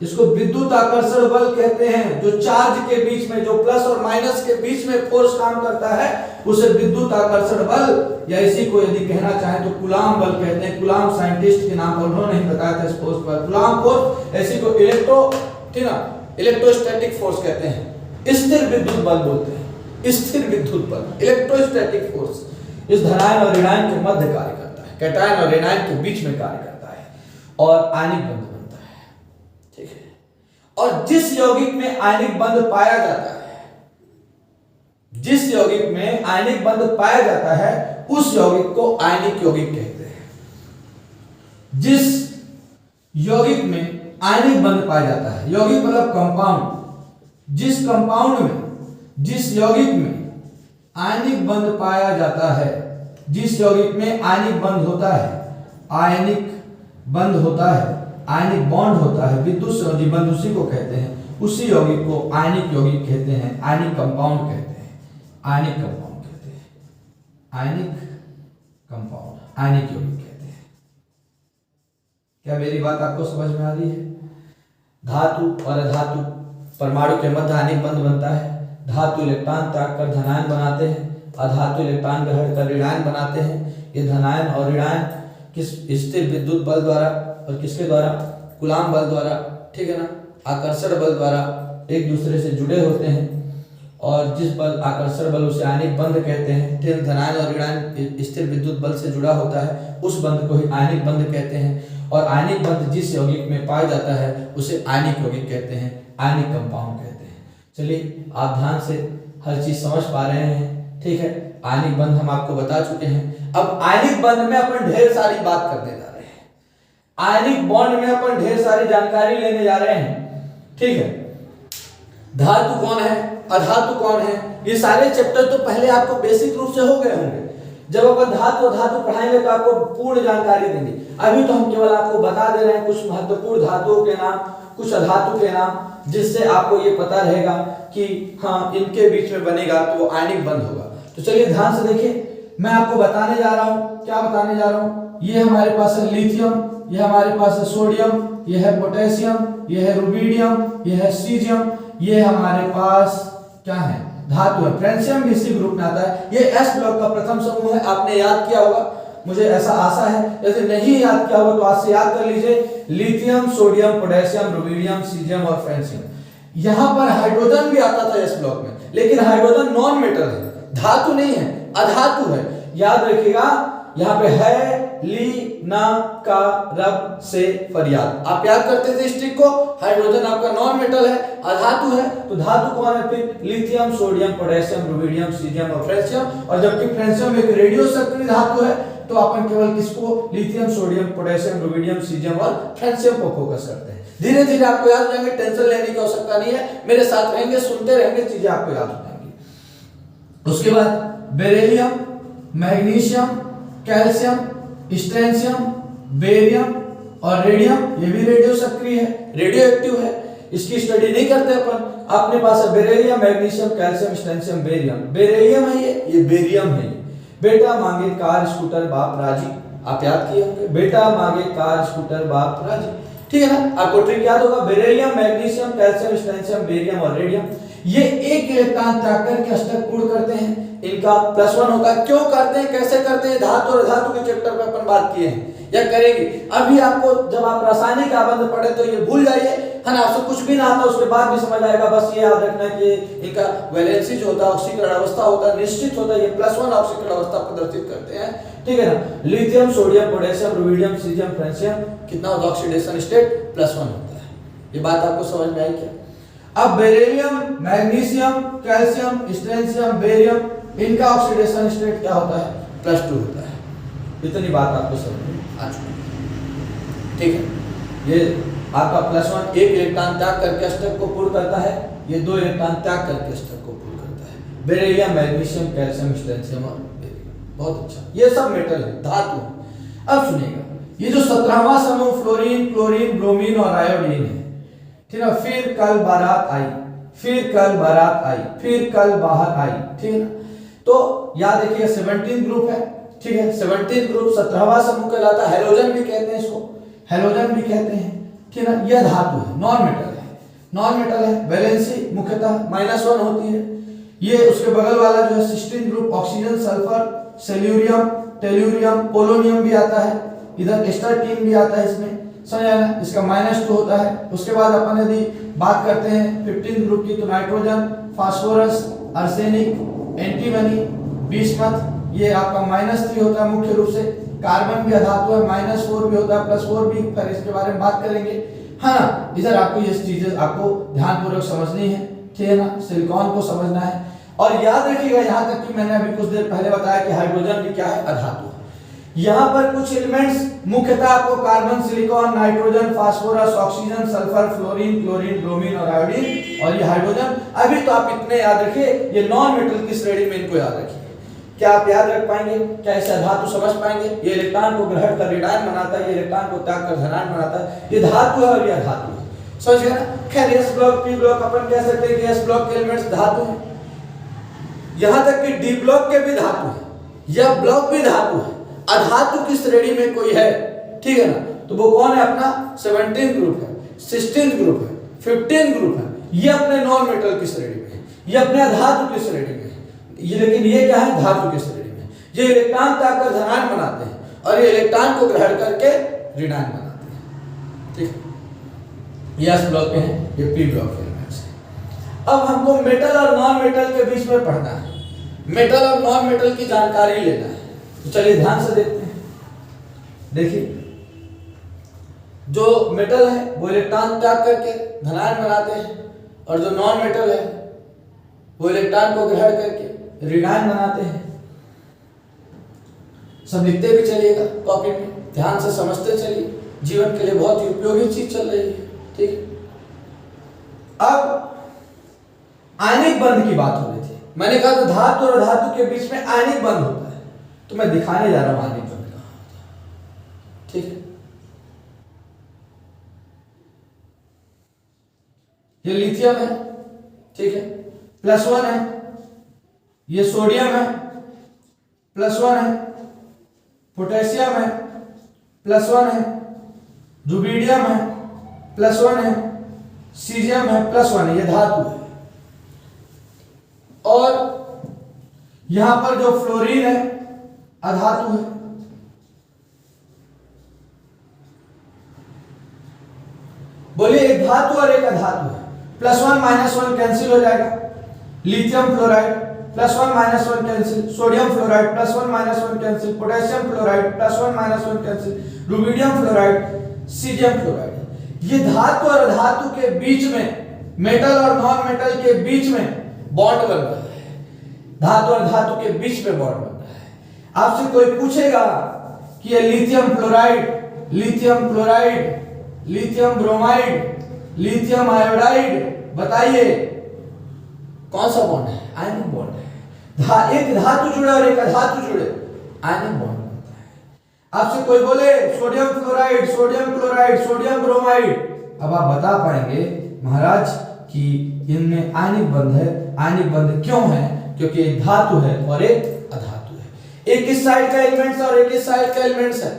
इसको विद्युत आकर्षण बल कहते हैं। जो चार्ज के बीच में, जो प्लस और माइनस के बीच में फोर्स काम करता है उसे विद्युत आकर्षण बल, या इसी को यदि कहना चाहें तो कूलाम बल कहते हैं। कूलाम साइंटिस्ट के नाम पर उन्होंने ही बताया था इस फोर्स पर कूलाम फोर्स। इसी को इलेक्ट्रोस्टैटिक फोर्स कहते हैं। स्थिर विद्युत बल बोलते हैं, स्थिर विद्युत बल, इलेक्ट्रोस्टैटिक फोर्स। इस धनायन और ऋणायन के मध्य कार्य करता है, कैटायन और एनायन के बीच में कार्य करता है और आयनिक बंध बनता है। ठीक है। और जिस यौगिक में आयनिक बंध पाया जाता है, जिस यौगिक में आयनिक बंध पाया जाता है उस यौगिक को आयनिक यौगिक कहते हैं। जिस यौगिक में आयनिक बंध पाया जाता है, यौगिक मतलब कंपाउंड, जिस कंपाउंड में, जिस यौगिक में आयनिक बंध पाया जाता है, जिस यौगिक में आयनिक बंध होता है, आयनिक बंध होता है, आयनिक बॉन्ड होता है, विद्युत संयोजी बंध उसी को कहते हैं, उसी यौगिक को आयनिक यौगिक कहते हैं, आयनिक कंपाउंड कहते हैं, आयनिक कंपाउंड कहते हैं, आयनिक कंपाउंड, आयनिक यौगिक कहते हैं। क्या मेरी बात आपको समझ में आ रही है? धातु और अधातु, परमाणु के मध्य आयनिक बंध बनता है। धातु इलेक्ट्रॉन त्याग कर धनायन बनाते हैं, अधातु इलेक्ट्रॉन ग्रहण कर ऋणायन बनाते हैं। ये धनायन और ऋणायन किस स्थिर विद्युत बल द्वारा और किसके द्वारा, कूलाम बल द्वारा, ठीक है ना, आकर्षण बल द्वारा एक दूसरे से जुड़े होते हैं। और जिस बल आकर्षण बल उसे आयनिक बंध कहते हैं। फिर धनायन और ऋणायन स्थिर विद्युत बल से जुड़ा होता है, उस बंध को ही आयनिक बंध कहते हैं। और आयनिक बंध जिस यौगिक में पाया जाता है उसे आयनिक यौगिक कहते हैं, आयनिक कंपाउंड कहते हैं। चलिए आप ध्यान से हर चीज समझ पा रहे हैं, ठीक है। आयनिक बंध हम आपको बता चुके हैं। अब आयनिक बंध में अपन ढेर सारी बात करने जा रहे हैं, आयनिक बॉन्ड में अपन ढेर सारी जानकारी लेने जा रहे हैं, ठीक है। धातु कौन है, अधातु कौन है, ये सारे चैप्टर तो पहले आपको बेसिक रूप से हो गए होंगे। जब अपन धातु पढ़ाएंगे तो आपको पूर्ण जानकारी देंगे। अभी तो हम केवल आपको बता दे रहे हैं कुछ महत्वपूर्ण धातुओं के नाम, कुछ अधातु के नाम, जिससे आपको ये पता रहेगा कि हाँ इनके बीच में बनेगा तो आयनिक बंध होगा। तो चलिए ध्यान से देखिए, मैं आपको बताने जा रहा हूँ, क्या बताने जा रहा हूँ। ये हमारे पास है लिथियम, ये हमारे पास है सोडियम, ये है पोटेशियम, ये है रुबिडियम, ये है सीजियम, ये हमारे पास क्या है, धातु है। फ्रेंशियम भी इसी ग्रुप में आता है। ये एस ब्लॉक का प्रथम समूह है, आपने याद किया होगा, मुझे ऐसा आशा है। यदि नहीं याद किया होगा तो आज से याद कर लीजिए, lithium, sodium, potassium, rubidium, caesium और फ्रेंशियम। यहाँ पर हाइड्रोजन भी आता था एस ब्लॉक में, लेकिन हाइड्रोजन नॉन मेटल है, धातु नहीं है, अधातु है। याद रखिएगा, यहाँ पे है ली ना का रब से फरियाद, आप याद करते थे इस ट्रिक को। हाइड्रोजन आपका नॉन मेटल है, अधातु है, तो धातु कौन है फिर, lithium, sodium, potassium, rubidium, caesium और फ्रेंशियम। और जबकि फ्रेंशियम एक रेडियो सक्रिय धातु है, तो अपन केवल किसको, lithium, sodium, potassium, rubidium, caesium और फ्रेंशियम को फोकस करते हैं। धीरे धीरे आपको याद हो जाएंगे, टेंशन लेने की आवश्यकता नहीं है, मेरे साथ रहेंगे, सुनते रहेंगे, चीजें आपको याद हो जाएंगी। उसके बाद beryllium, magnesium, calcium, strontium, barium और रेडियम, ये भी रेडियो सक्रिय है, रेडियो एक्टिव है। इसकी स्टडी नहीं करते अपन। अपने पास है beryllium, magnesium, calcium, strontium, barium. Beryllium है ये बेरियम है। बेटा मांगे कार स्कूटर बाप राजी, आप याद किए होंगे, बेटा मांगे कार स्कूटर बाप राजी, ठीक है ना। आपको ट्रिक याद होगा, beryllium, magnesium, calcium, strontium, barium और रेडियम, ये एक इलेक्ट्रॉन त्याग करके अष्टक पूर्ण करते हैं। इनका +1 होगा। क्यों करते हैं, कैसे करते हैं, धातु और धातु के चैप्टर पे अपन बात किए हैं या करेंगे। अभी आपको जब आप रासायनिक आबंध पढ़े तो ये भूल जाइए, है ना। आपसे कुछ भी ना आता उसके बाद भी समझ आएगा। बस ये याद रखना कि इनका वैलेंसी जो होता है, ऑक्सीकरण अवस्था होता है, निश्चित होता है, ये +1 ऑक्सीकरण अवस्था प्रदर्शित करते हैं, ठीक है ना। Lithium, sodium, potassium, rubidium, caesium, francium, कितना होता है ऑक्सीडेशन स्टेट, +1 होता है। ये बात आपको समझ में आई क्या? अब beryllium, magnesium, calcium, strontium, barium, इनका ऑक्सीडेशन स्टेट क्या होता है, +2 होता है। इतनी बात आपको समझ में आ चुकी है, ठीक है। ये आपका +1 एक इलेक्ट्रॉन त्याग करके अष्टक को पूर्ण करता है, ये 2 इलेक्ट्रॉन त्याग करके अष्टक को पूर्ण करता है। बेरिलियम, मैग्नीशियम, कैल्शियम, स्ट्रोंशियम और बेरिलियम। बहुत अच्छा, ये सब मेटल है, धातु। अब सुनिएगा, ये जो 17वां समूह फ्लोरीन, क्लोरीन, ब्रोमीन और आयोडीन है, ठीक है। फिर कल बारात आई, फिर कल बारात आई, फिर कल बाहर आई, ठीक है ना। तो याद रखिए 17 ग्रुप है, ठीक है। 17 ग्रुप 17वां समूह कहलाता है। हैलोजन भी कहते हैं इसको, हैलोजन भी कहते हैं। ठीक है ना, यह धातु है, नॉन मेटल है, नॉन मेटल है, वैलेंसी मुख्यतः -1 होती है। ये उसके बगल वाला जो है sixteen group, oxygen, sulphur, selenium, tellurium, polonium भी आता है, इधर एस्टर्टीन भी आता है इसमें, समझ आया ना, इसका -2 होता है। उसके बाद अपन यदि बात करते हैं 15 ग्रुप की, तो nitrogen, phosphorus, arsenic, antimony, bismuth, ये आपका -3 होता है मुख्य रूप से। कार्बन भी अधातु है, -4 भी होता है, +4 भी, फिर इसके बारे में बात करेंगे। हाँ, इधर आपको ये चीजें आपको ध्यानपूर्वक समझनी है, ठीक है ना, सिलिकॉन को समझना है। और याद रखिएगा, यहाँ तक कि मैंने अभी कुछ देर पहले बताया कि हाइड्रोजन भी क्या है, अधातु है। यहाँ पर कुछ एलिमेंट्स मुख्यतः आपको carbon, silicon, nitrogen, phosphorus, oxygen, sulphur, fluorine, chlorine, bromine और आयोडीन, और ये हाइड्रोजन। अभी तो आप इतने याद रखिए, ये नॉन मेटल की श्रेणी में इनको याद रखिए। क्या आप याद रख पाएंगे? क्या इसे धातु समझ पाएंगे? ये इलेक्ट्रॉन को ग्रहण कर ऋणायन बनाता है, ये इलेक्ट्रॉन को त्याग कर धनायन बनाता है, ये धातु है और ये अधातु है, समझ गए ना। खैर एस ब्लॉक, पी ब्लॉक अपन कह सकते हैं कि एस ब्लॉक के एलिमेंट्स धातु हैं, यहां तक कि डी ब्लॉक के भी धातु है, यह ब्लॉक भी धातु है। अधातु की श्रेणी में कोई है, ठीक है ना, तो वो कौन है? अपना 17 ग्रुप है, 16 ग्रुप है, 15 ग्रुप है, ये अपने नॉन मेटल की श्रेणी में है, ये अपने अधातु की श्रेणी में है। ये लेकिन ये क्या है? धातु की श्रेणी में। ये इलेक्ट्रॉन त्याग कर धनायन बनाते हैं और ये इलेक्ट्रॉन को ग्रहण करके ऋणायन बनाते हैं, ठीक। ये एस ब्लॉक के हैं, ये पी ब्लॉक के एलिमेंट्स हैं। अब हमको मेटल और नॉन मेटल के बीच में पढ़ना है, मेटल और नॉन मेटल की जानकारी लेना है। तो चलिए ध्यान से देखते हैं। देखिए, जो मेटल है वो इलेक्ट्रॉन त्याग करके धनायन बनाते हैं, और जो नॉन मेटल है वो इलेक्ट्रॉन को ग्रहण करके ऋणायन बनाते हैं। सब लिखते भी चलिएगा कॉपी में, ध्यान से समझते चलिए, जीवन के लिए बहुत ही उपयोगी चीज चल रही है, ठीक। अब आयनिक बंध की बात हो रही थी, मैंने कहा था धातु और धातु के बीच में आयनिक बंध होता है, तो मैं दिखाने जा रहा हूं आयनिक बंध कहां होता है, ठीक है। ये लिथियम है, ठीक है, +1 है, ये सोडियम है, +1 है, पोटेशियम है, +1 है, रुबिडियम है, +1 है, सीजियम है, +1 है, ये धातु है। और यहां पर जो फ्लोरीन है अधातु है। बोलिए, एक धातु और एक अधातु है, +1 -1 कैंसिल हो जाएगा। Lithium fluoride +1 -1 cancel, sodium fluoride +1 -1 cancel, potassium fluoride +1 -1 cancel, rubidium fluoride, caesium fluoride. ये धातु और अधातु के बीच में, मेटल और नॉन मेटल के बीच में बॉन्ड बन रहा है, धातु और धातु के बीच में बॉन्ड बन रहा है। आपसे कोई पूछेगा कि ये lithium fluoride, lithium chloride, lithium bromide, lithium iodide, बताइए कौन सा बॉन्ड है? आयनिक बॉन्ड है। एक धातु जुड़े और एक अधातु जुड़े, आयनिक बॉन्ड बनता है। आपसे कोई बोले sodium fluoride, sodium chloride, sodium bromide, अब आप बता पाएंगे महाराज कि इनमें आयनिक बंध है। आयनिक बंध क्यों है? क्योंकि एक धातु है और एक अधातु है। एक इस साइड का एलिमेंट्स और एक इस साइड का एलिमेंट्स है,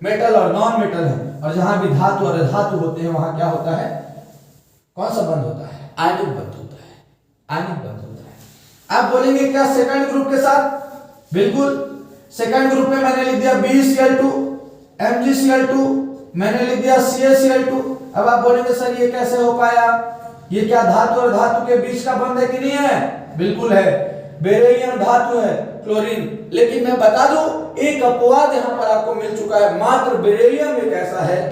मेटल और नॉन मेटल है। और जहां भी धातु और अधातु होते हैं वहां क्या होता है? कौन सा बंध होता है? आयनिक बंध होता है, आयनिक बंध होता है। आप बोलेंगे क्या सेकंड ग्रुप के साथ? बिल्कुल, सेकंड ग्रुप में मैंने लिख दिया BeCl2, MgCl2, मैंने लिख दिया CaCl2। अब आप बोलेंगे सर ये कैसे हो पाया? ये क्या धातु और धातु के बीच का बंध है कि नहीं है? बिल्कुल है, बेरिलियम धातु है, क्लोरीन। लेकिन मैं बता दूं, एक अपवाद यहां पर आपको मिल चुका है। मात्र बेरिलियम एक ऐसा है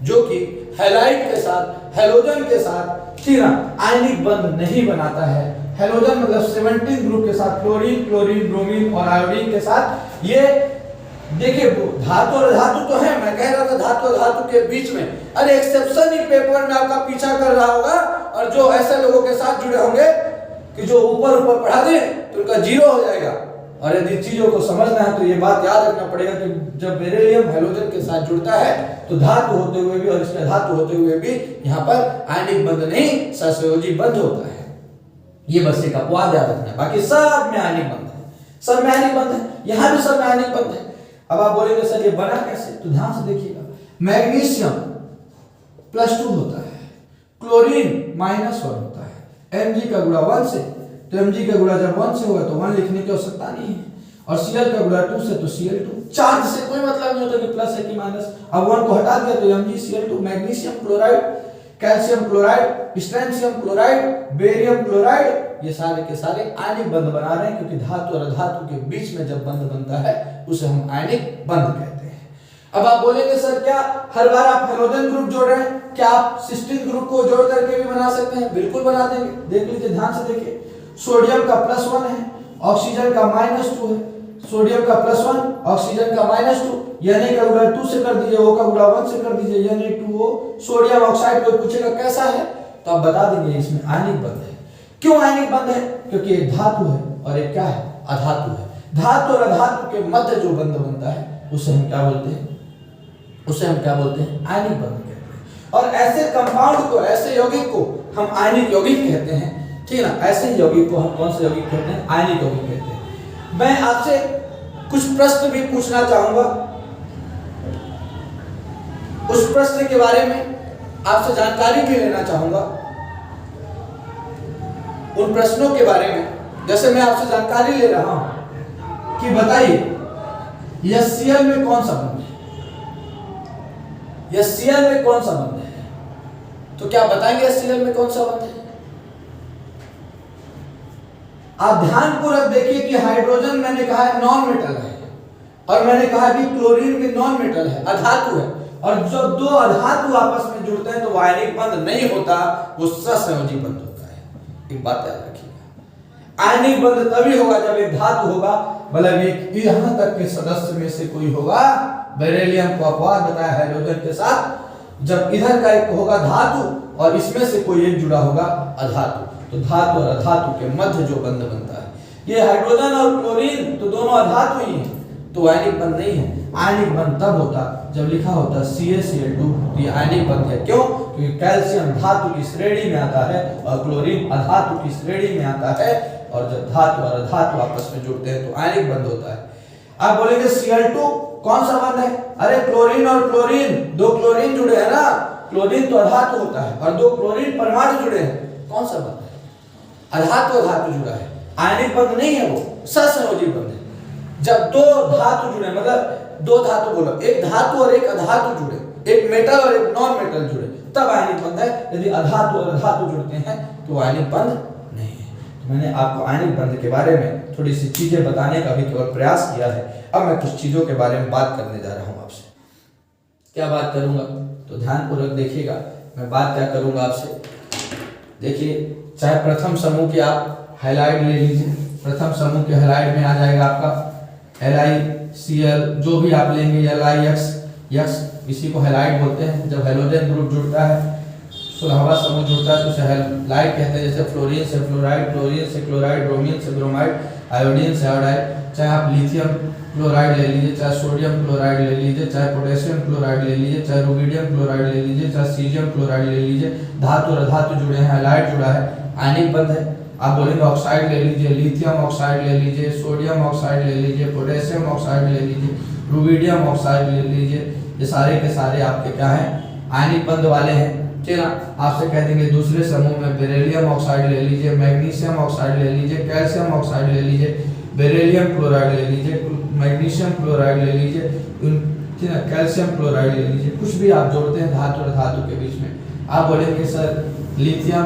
जो कि हैलाइड के साथ, हैलोजन के साथ आयनिक बंध नहीं बनाता है। हैलोजन मतलब 17 ग्रुप के साथ, क्लोरीन, क्लोरीन, ब्रोमीन और आयोडीन के साथ। ये देखिए धातु और धातु तो है, मैं कह रहा था धातु और धातु के बीच में। अरे एक्सेप्शन ही पेपर में आपका पीछा कर रहा होगा, और जो ऐसे लोगों के साथ जुड़े होंगे कि जो ऊपर ऊपर पढ़ा दे तो उनका 0 हो जाएगा। और यदि चीजों को समझना है तो ये बात याद रखना पड़ेगा कि जब बेरिलियम हैलोजन के साथ जुड़ता है तो धातु होते हुए भी और इसके धातु होते हुए भी यहाँ पर आयनिक बंध नहीं, सहसंयोजी बंध होता है। ये बस एक अपवाद याद रखना है, बाकी सब में आयनिक बंध है, सब में आयनिक बंध है, यहाँ भी सब में आयनिक बंध है। अब आप बोलेंगे सर ये बना कैसे? तो ध्यान से देखिएगा, मैग्नीशियम +2 होता है, क्लोरीन -1 होता है। Mg का गुणा 1 से, तो Mg का गुणा जब 1 से होगा तो 1 लिखने की आवश्यकता नहीं है, और Cl का गुणा 2 से तो Cl2। चार्ज से कोई मतलब नहीं होता कि प्लस है कि माइनस। अब 1 को हटा दिया तो MgCl2। Magnesium chloride, calcium chloride, strontium chloride, barium chloride, ये सारे के सारे आयनिक बंध बना रहे हैं, क्योंकि धातु और धातु के बीच में जब बंध बनता है उसे हम आयनिक बंध कहते हैं। अब आप बोलेंगे सर क्या हर बार आप हेलोजन ग्रुप जोड़ रहे हैं, क्या आप सिस्टीन ग्रुप को जोड़ करके भी बना सकते हैं? बिल्कुल बना देंगे। देख लीजिए, ध्यान से देखिए, सोडियम का +1 है, ऑक्सीजन का -2 है। सोडियम का +1, ऑक्सीजन का -2, Na का गुणा 2 से कर दीजिए, O का गुणा 1 से कर दीजिए, Na2O। सोडियम ऑक्साइड कोई पूछेगा कैसा है, तो आप बता देंगे इसमें आयनिक बंध है। क्यों आयनिक बंध है? क्योंकि एक धातु है और एक क्या है, अधातु है। धातु और अधातु के मध्य जो बंध बनता है उसे हम क्या बोलते हैं? उसे हम क्या बोलते हैं? आयनिक बंध कहते हैं। और ऐसे कंपाउंड को, ऐसे यौगिक को हम आयनिक यौगिक कहते हैं, ठीक है ना। ऐसे यौगिक को हम कौन से यौगिक कहते हैं? आयनिक यौगिक कहते हैं। मैं आपसे कुछ प्रश्न भी पूछना चाहूंगा, उस प्रश्न के बारे में आपसे जानकारी भी लेना चाहूंगा। उन प्रश्नों के बारे में, जैसे मैं आपसे जानकारी ले रहा हूं कि बताइए HCl में कौन सा बंध है? HCl में कौन सा बंध है? तो क्या बताएंगे HCl में कौन सा बंध है? आप ध्यानपूर्वक देखिए कि हाइड्रोजन मैंने कहा है नॉन मेटल है, और मैंने कहा कि क्लोरीन भी नॉन मेटल है, अधातु है। और जब दो अधातु आपस में जुड़ते हैं तो वो आयनिक बंध नहीं होता, वो सहसंयोजी बंध होता है। एक बात याद रखिएगा, आयनिक बंध तभी होगा जब एक धातु होगा, मतलब एक यहां तक के सदस्य में से कोई होगा, बेरिलियम को अपवाद बताया हाइड्रोजन के साथ, जब इधर का एक होगा धातु और इसमें से कोई एक जुड़ा होगा अधातु, तो धातु और अधातु के मध्य जो बंध बनता है, ये हाइड्रोजन और क्लोरीन तो दोनों अधातु ही हैं, तो आयनिक बंध नहीं है। आयनिक बंध तब होता जब लिखा होता CaCl2, तो ये आयनिक बंध है। क्यों? क्योंकि कैल्शियम धातु की श्रेणी में आता है और क्लोरीन अधातु की श्रेणी में आता है, और जब धातु और अधातु आपस में जुड़ते हैं तो आयनिक बंध होता है। आप बोलेंगे Cl2 कौन सा बंध है? अरे क्लोरीन और क्लोरीन, दो क्लोरीन जुड़े हैं ना, क्लोरीन तो अधातु होता है, और दो क्लोरीन परमाणु जुड़े हैं, कौन सा बंध है? अधातु अधातु जुड़ा है, आयनिक बंध नहीं है, वो सहसंयोजी बंध है। जब दो धातु जुड़े, मतलब दो धातु बोलो, एक धातु और एक अधातु जुड़े, एक मेटल और एक नॉन मेटल जुड़े, तब आयनिक बंध है। यदि अधातु और अधातु जुड़ते हैं तो आयनिक बंध नहीं है। तो मैंने आपको आयनिक बंध के बारे में थोड़ी सी चीजें बताने का भी केवल प्रयास किया है। अब मैं कुछ चीजों के बारे में बात करने जा रहा हूं आपसे। क्या बात करूंगा? तो ध्यानपूर्वक देखिएगा, मैं बात क्या करूंगा आपसे। देखिए, चाहे प्रथम समूह के आप हैलाइड ले लीजिए, प्रथम समूह के हैलाइड में आ जाएगा आपका LiCl, जो भी आप लेंगे LiX, इसी को हैलाइड बोलते हैं। जब हेलोजन ग्रुप जुड़ता है, सुलहवा समूह जुड़ता है तो उसे हैलाइड कहते हैं। जैसे फ्लोरीन से फ्लोराइड, क्लोरीन से क्लोराइड, ब्रोमीन से ब्रोमाइड, आयोडीन से आयोडाइड। चाहे आप लिथियम क्लोराइड ले लीजिए, चाहे सोडियम क्लोराइड ले लीजिए, चाहे पोटेशियम क्लोराइड ले लीजिए, चाहे रुबिडियम क्लोराइड ले लीजिए, चाहे सीजियम क्लोराइड ले लीजिए, धातु और धातु जुड़े हैं, हैलाइड जुड़ा है, आयनिक बंध है। आप बोलेंगे ऑक्साइड ले लीजिए, लिथियम ऑक्साइड ले लीजिए, सोडियम ऑक्साइड ले लीजिए, पोटेशियम ऑक्साइड ले लीजिए, रुबिडियम ऑक्साइड ले लीजिए, ये सारे के सारे आपके क्या हैं? आयनिक बंध वाले हैं, ठीक है ना। आपसे कह देंगे दूसरे समूह में बेरिलियम ऑक्साइड ले लीजिए, मैग्नीशियम ऑक्साइड ले लीजिए, कैल्शियम ऑक्साइड ले लीजिए, बेरिलियम क्लोराइड ले लीजिए, मैग्नीशियम क्लोराइड ले लीजिए, ठीक है, कैल्शियम क्लोराइड ले लीजिए। कुछ भी आप जोड़ते हैं धातु और धातु के बीच में, आप बोलेंगे सर लिथियम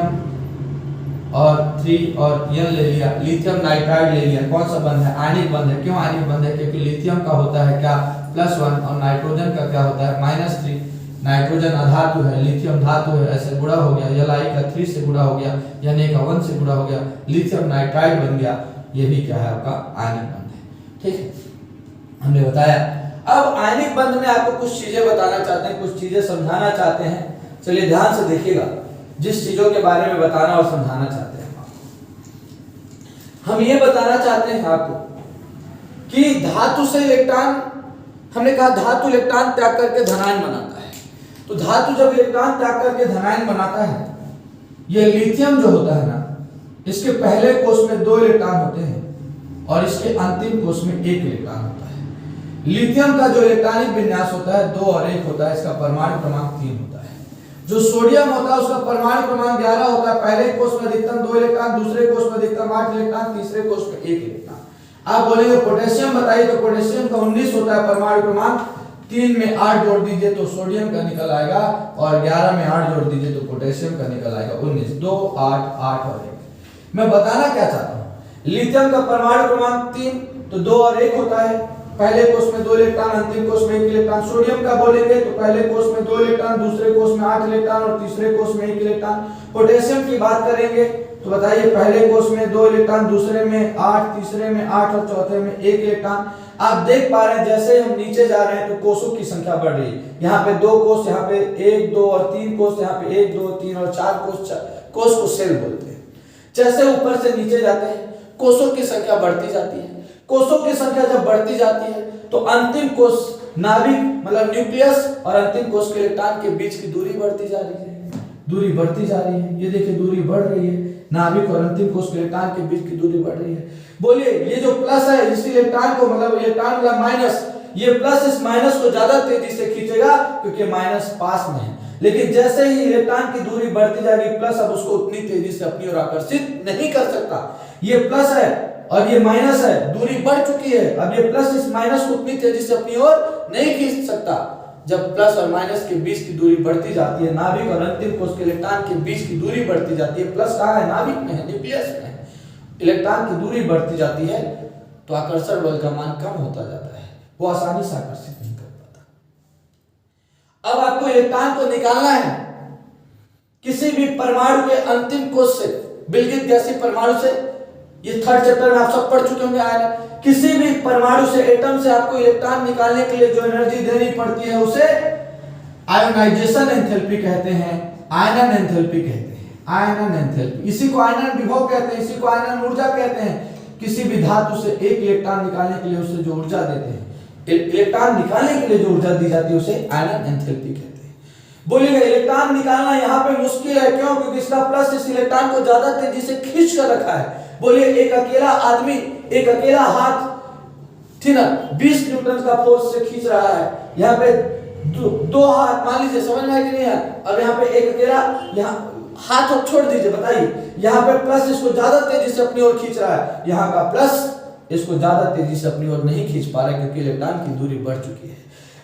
और 3 और N ले लिया, लिथियम नाइट्राइड ले लिया, कौन सा बंध है? आयनिक बंध है। क्यों आयनिक बंध है? क्योंकि लिथियम का होता है क्या? +1, और नाइट्रोजन का क्या होता है? -3। नाइट्रोजन अधातु है, लिथियम धातु है, ऐसे गुणा हो गया, Li का 3 से गुणा हो गया, Na का 1 से गुणा हो गया, लिथियम नाइट्राइड बन गया। ये भी क्या है? आपका आयनिक बंध है, ठीक है, हमने बताया। अब आयनिक बंध में आपको कुछ चीजें बताना चाहते हैं, कुछ चीजें समझाना चाहते हैं। चलिए ध्यान से देखिएगा, जिस चीजों के बारे में बताना और समझाना चाहते हैं हम ये बताना चाहते हैं आपको कि धातु से इलेक्ट्रॉन, हमने कहा धातु इलेक्ट्रॉन त्याग करके धनायन बनाता है। तो धातु जब इलेक्ट्रॉन त्याग करके धनायन बनाता है, ये लिथियम जो होता है ना, इसके पहले कोष में 2 इलेक्ट्रॉन होते हैं और इसके अंतिम कोष में 1 इलेक्ट्रॉन होता है। लिथियम का जो इलेक्ट्रॉनिक विन्यास होता है 2 और 1 होता है, इसका परमाणु क्रमांक 3 होता है। जो सोडियम होता है उसका परमाणु क्रमांक 11 होता है। पहले कोष में अधिकतम 2 इलेक्ट्रॉन, दूसरे कोष में अधिकतम 8 इलेक्ट्रॉन, तीसरे कोष में 1 इलेक्ट्रॉन। आप बोलेंगे पोटेशियम बताइए, तो पोटेशियम का 19 होता है परमाणु क्रमांक, 3 में 8 जोड़ दीजिए तो सोडियम का निकल आएगा, और 11 में 8 जोड़ दीजिए तो पोटेशियम का निकल आएगा 19। 2 8 8 और 1। मैं बताना क्या चाहता हूँ, लिथियम का परमाणु क्रमांक 3, तो 2 और 1 होता है। पहले कोष में 2 इलेक्ट्रॉन, अंतिम कोष में 1 इलेक्ट्रॉन। सोडियम का बोलेंगे तो पहले कोष में 2 इलेक्ट्रॉन, दूसरे कोष में 8 इलेक्ट्रॉन और तीसरे कोष में 1 इलेक्ट्रॉन। पोटेशियम की बात करेंगे तो बताइए, पहले कोष में 2 इलेक्ट्रॉन, दूसरे में 8, तीसरे में 8 और चौथे में 1 इलेक्ट्रॉन। आप देख पा रहे हैं जैसे हम नीचे जा रहे हैं तो कोषों की संख्या बढ़ रही है। यहाँ पे 2 कोष, यहाँ पे 1 2 और 3 कोष, यहाँ पे 1 2 3 और 4 कोष को सेल बोलते हैं। जैसे ऊपर से नीचे जाते हैं कोषों की संख्या बढ़ती जाती है। कोषों की संख्या जब बढ़ती जाती है तो अंतिम कोष नाभिक मतलब न्यूक्लियस और अंतिम कोष के इलेक्ट्रॉन के बीच की दूरी बढ़ती जा रही है। दूरी बढ़ती जा रही है, ये देखिए दूरी बढ़ रही है। नाभिक और अंतिम कोष के इलेक्ट्रॉन के बीच की दूरी बढ़ रही है। बोलिए ये जो प्लस है इस इलेक्ट्रॉन को मतलब इलेक्ट्रॉन वाला माइनस, ये प्लस इस माइनस को ज्यादा तेजी से खींचेगा क्योंकि माइनस पास में है। लेकिन जैसे ही इलेक्ट्रॉन की दूरी बढ़ती जाएगी प्लस अब उसको उतनी तेजी से अपनी ओर आकर्षित नहीं कर सकता। ये प्लस है और ये माइनस है, दूरी बढ़ चुकी है। अब ये प्लस इस माइनस को उतनी तेजी से अपनी ओर नहीं खींच सकता। जब प्लस और माइनस के बीच की दूरी बढ़ती जाती है, नाभिक और अंतिम कोष के इलेक्ट्रॉन के बीच की दूरी बढ़ती जाती है। प्लस कहाँ है? नाभिक में है, न्यूक्लियस में है। इलेक्ट्रॉन की दूरी बढ़ती जाती है तो आकर्षण बल का मान कम होता जाता है, वो आसानी से आकर्षित नहीं कर पाता। अब आपको इलेक्ट्रॉन को निकालना है किसी भी परमाणु के अंतिम कोष से, बिल्कित गैसीय परमाणु से। ये थर्ड चैप्टर में आप सब पढ़ चुके होंगे आयन। किसी भी परमाणु से, एटम से आपको इलेक्ट्रॉन निकालने के लिए जो एनर्जी देनी पड़ती है उसे आयोनाइजेशन एंथैल्पी कहते हैं, आयनन एंथैल्पी कहते हैं, आयनन एंथैल्पी। इसी को आयनन विभव कहते हैं, इसी को आयनन ऊर्जा कहते हैं। किसी भी धातु से एक इलेक्ट्रॉन निकालने के लिए उसे जो ऊर्जा देते हैं, इलेक्ट्रॉन निकालने के लिए जो ऊर्जा दी जाती है उसे आयनन एंथैल्पी कहते हैं। बोलिएगा इलेक्ट्रॉन निकालना यहाँ पे मुश्किल है, क्यों? क्योंकि इसका प्लस इस इलेक्ट्रॉन को ज्यादा तेजी से खींच कर रखा है। बोलिए एक अकेला आदमी, एक अकेला हाथ ठीक ना 20 न्यूटन का फोर्स से खींच रहा है। यहाँ पे दो हाथ मान लीजिए, समझ में आया कि नहीं है? अब यहाँ पे एक अकेला, यहाँ हाथ अब छोड़ दीजिए, बताइए यहाँ पे प्लस इसको ज्यादा तेजी से अपनी ओर खींच रहा है, यहाँ का प्लस इसको ज्यादा तेजी से अपनी ओर नहीं खींच पा रहा है क्योंकि इलेक्ट्रॉन की दूरी बढ़ चुकी है।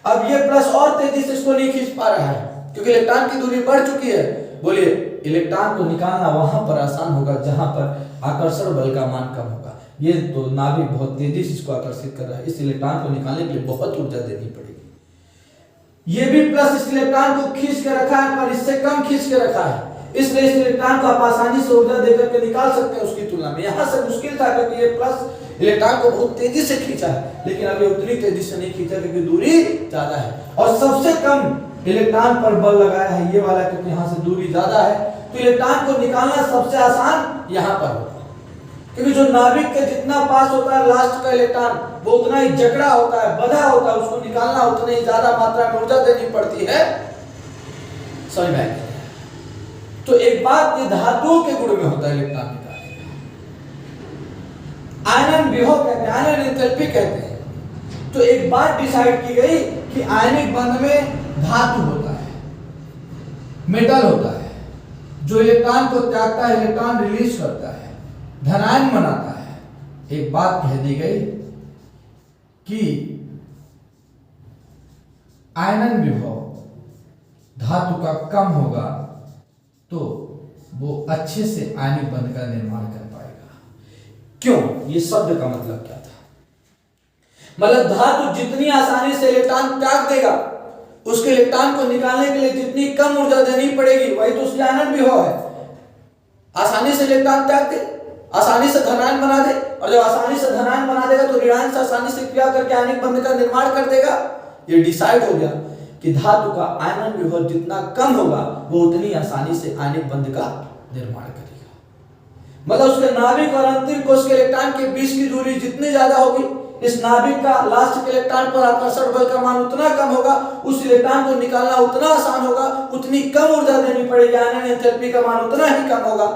अब ये प्लस और तेजी से इसको नहीं खींच पा रहा है क्योंकि इलेक्ट्रॉन की दूरी बढ़ चुकी है। बोलिए इलेक्ट्रॉन को निकालना वहां पर आसान होगा जहां पर आकर्षण बल का मान कम होगा। ये तो नाभिक बहुत तेजी से इसको आकर्षित कर रहा है, इस इलेक्ट्रॉन को निकालने के लिए बहुत ऊर्जा देनी पड़ेगी। ये भी प्लस इस इलेक्ट्रॉन को खींच के रखा है पर इससे कम खींच के रखा है, इसलिए इस इलेक्ट्रॉन को आप आसानी से ऊर्जा देकर के निकाल सकते हैं उसकी तुलना में। यहां से मुश्किल था क्योंकि ये प्लस इलेक्ट्रॉन को बहुत तेजी से खींचा है, लेकिन अभी उतनी तेजी से नहीं खींचा क्योंकि दूरी ज्यादा है। और सबसे कम इलेक्ट्रॉन पर बल लगाया है ये वाला, क्योंकि यहाँ से दूरी ज्यादा है। तो इलेक्ट्रॉन को निकालना सबसे आसान यहाँ पर होगा, क्योंकि जो नाभिक के जितना पास होता है लास्ट का इलेक्ट्रॉन वो उतना ही जकड़ा होता है, बधा होता है, उसको निकालना उतनी ही ज्यादा मात्रा में ऊर्जा देनी पड़ती है। समझ में आएगा? तो एक बात ये धातुओं के गुण में होता है इलेक्ट्रॉन निकालने का, आयनन विभव कहते हैं, आयनन एंथैल्पी कहते हैं। तो एक बात डिसाइड की गई कि आयनिक बंध में धातु होता है, मेटल होता है, जो इलेक्ट्रॉन को त्यागता है, इलेक्ट्रॉन रिलीज करता है, धनायन बनाता है। एक बात कह दी गई कि आयनन विभव धातु का कम होगा तो वो अच्छे से आयनिक बंध का निर्माण कर पाएगा। क्यों? ये शब्द का मतलब क्या था? मतलब धातु जितनी आसानी से इलेक्ट्रॉन त्याग देगा, उसके इलेक्ट्रॉन को निकालने के लिए जितनी कम ऊर्जा देनी पड़ेगी, वही तो उसकी आयनन विभव है। आसानी से इलेक्ट्रॉन त्याग दे, आसानी से धनायन बना दे, और जब आसानी से धनायन बना देगा तो ऋणायन से आसानी से क्रिया करके आयनिक बंध का निर्माण कर देगा। ये डिसाइड हो गया कि धातु का आयनन विभव जितना कम होगा वो उतनी आसानी से आयनिक बंध का निर्माण करेगा। मतलब उसके नाभिक और अंतिम कोष के इलेक्ट्रॉन के बीच की दूरी जितनी ज्यादा होगी, इस नाभिक का लास्ट के इलेक्ट्रॉन पर आकर्षण बल का मान उतना कम होगा, उस इलेक्ट्रॉन को निकालना उतना आसान होगा, उतनी कम ऊर्जा देनी पड़ेगी, आयनन एंथैल्पी का मान उतना ही कम होगा,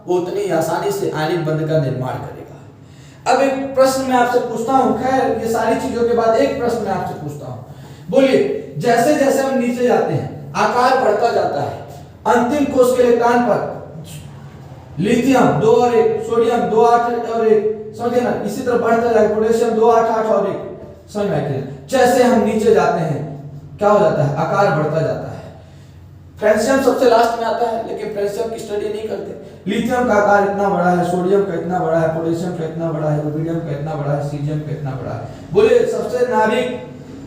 वो उतनी आसानी से आयनिक बंध का निर्माण करेगा। अब एक प्रश्न मैं आपसे पूछता हूं, खैर ये सारी चीजों के बाद एक प्रश्न मैं आपसे पूछता हूं। बोलिए जैसे जैसे हम नीचे जाते हैं आकार बढ़ता जाता है, अंतिम कोष के इलेक्ट्रॉन पर लिथियम 2 और 1, सोडियम 2 8 और 1, समझे ना, इसी तरह बढ़ता जाएगा, पोटेशियम 2 8 8 और 1, समझ में आया? जैसे हम नीचे जाते हैं क्या हो जाता है, आकार बढ़ता जाता है। फ्रेंशियम सबसे लास्ट में आता है, लेकिन फ्रेंशियम की स्टडी नहीं करते। लिथियम का आकार इतना बड़ा है, सोडियम का इतना बड़ा है, पोटेशियम का इतना बड़ा है, रुबिडियम का इतना बड़ा है, सीजियम का इतना बड़ा है। बोले सबसे नाभिक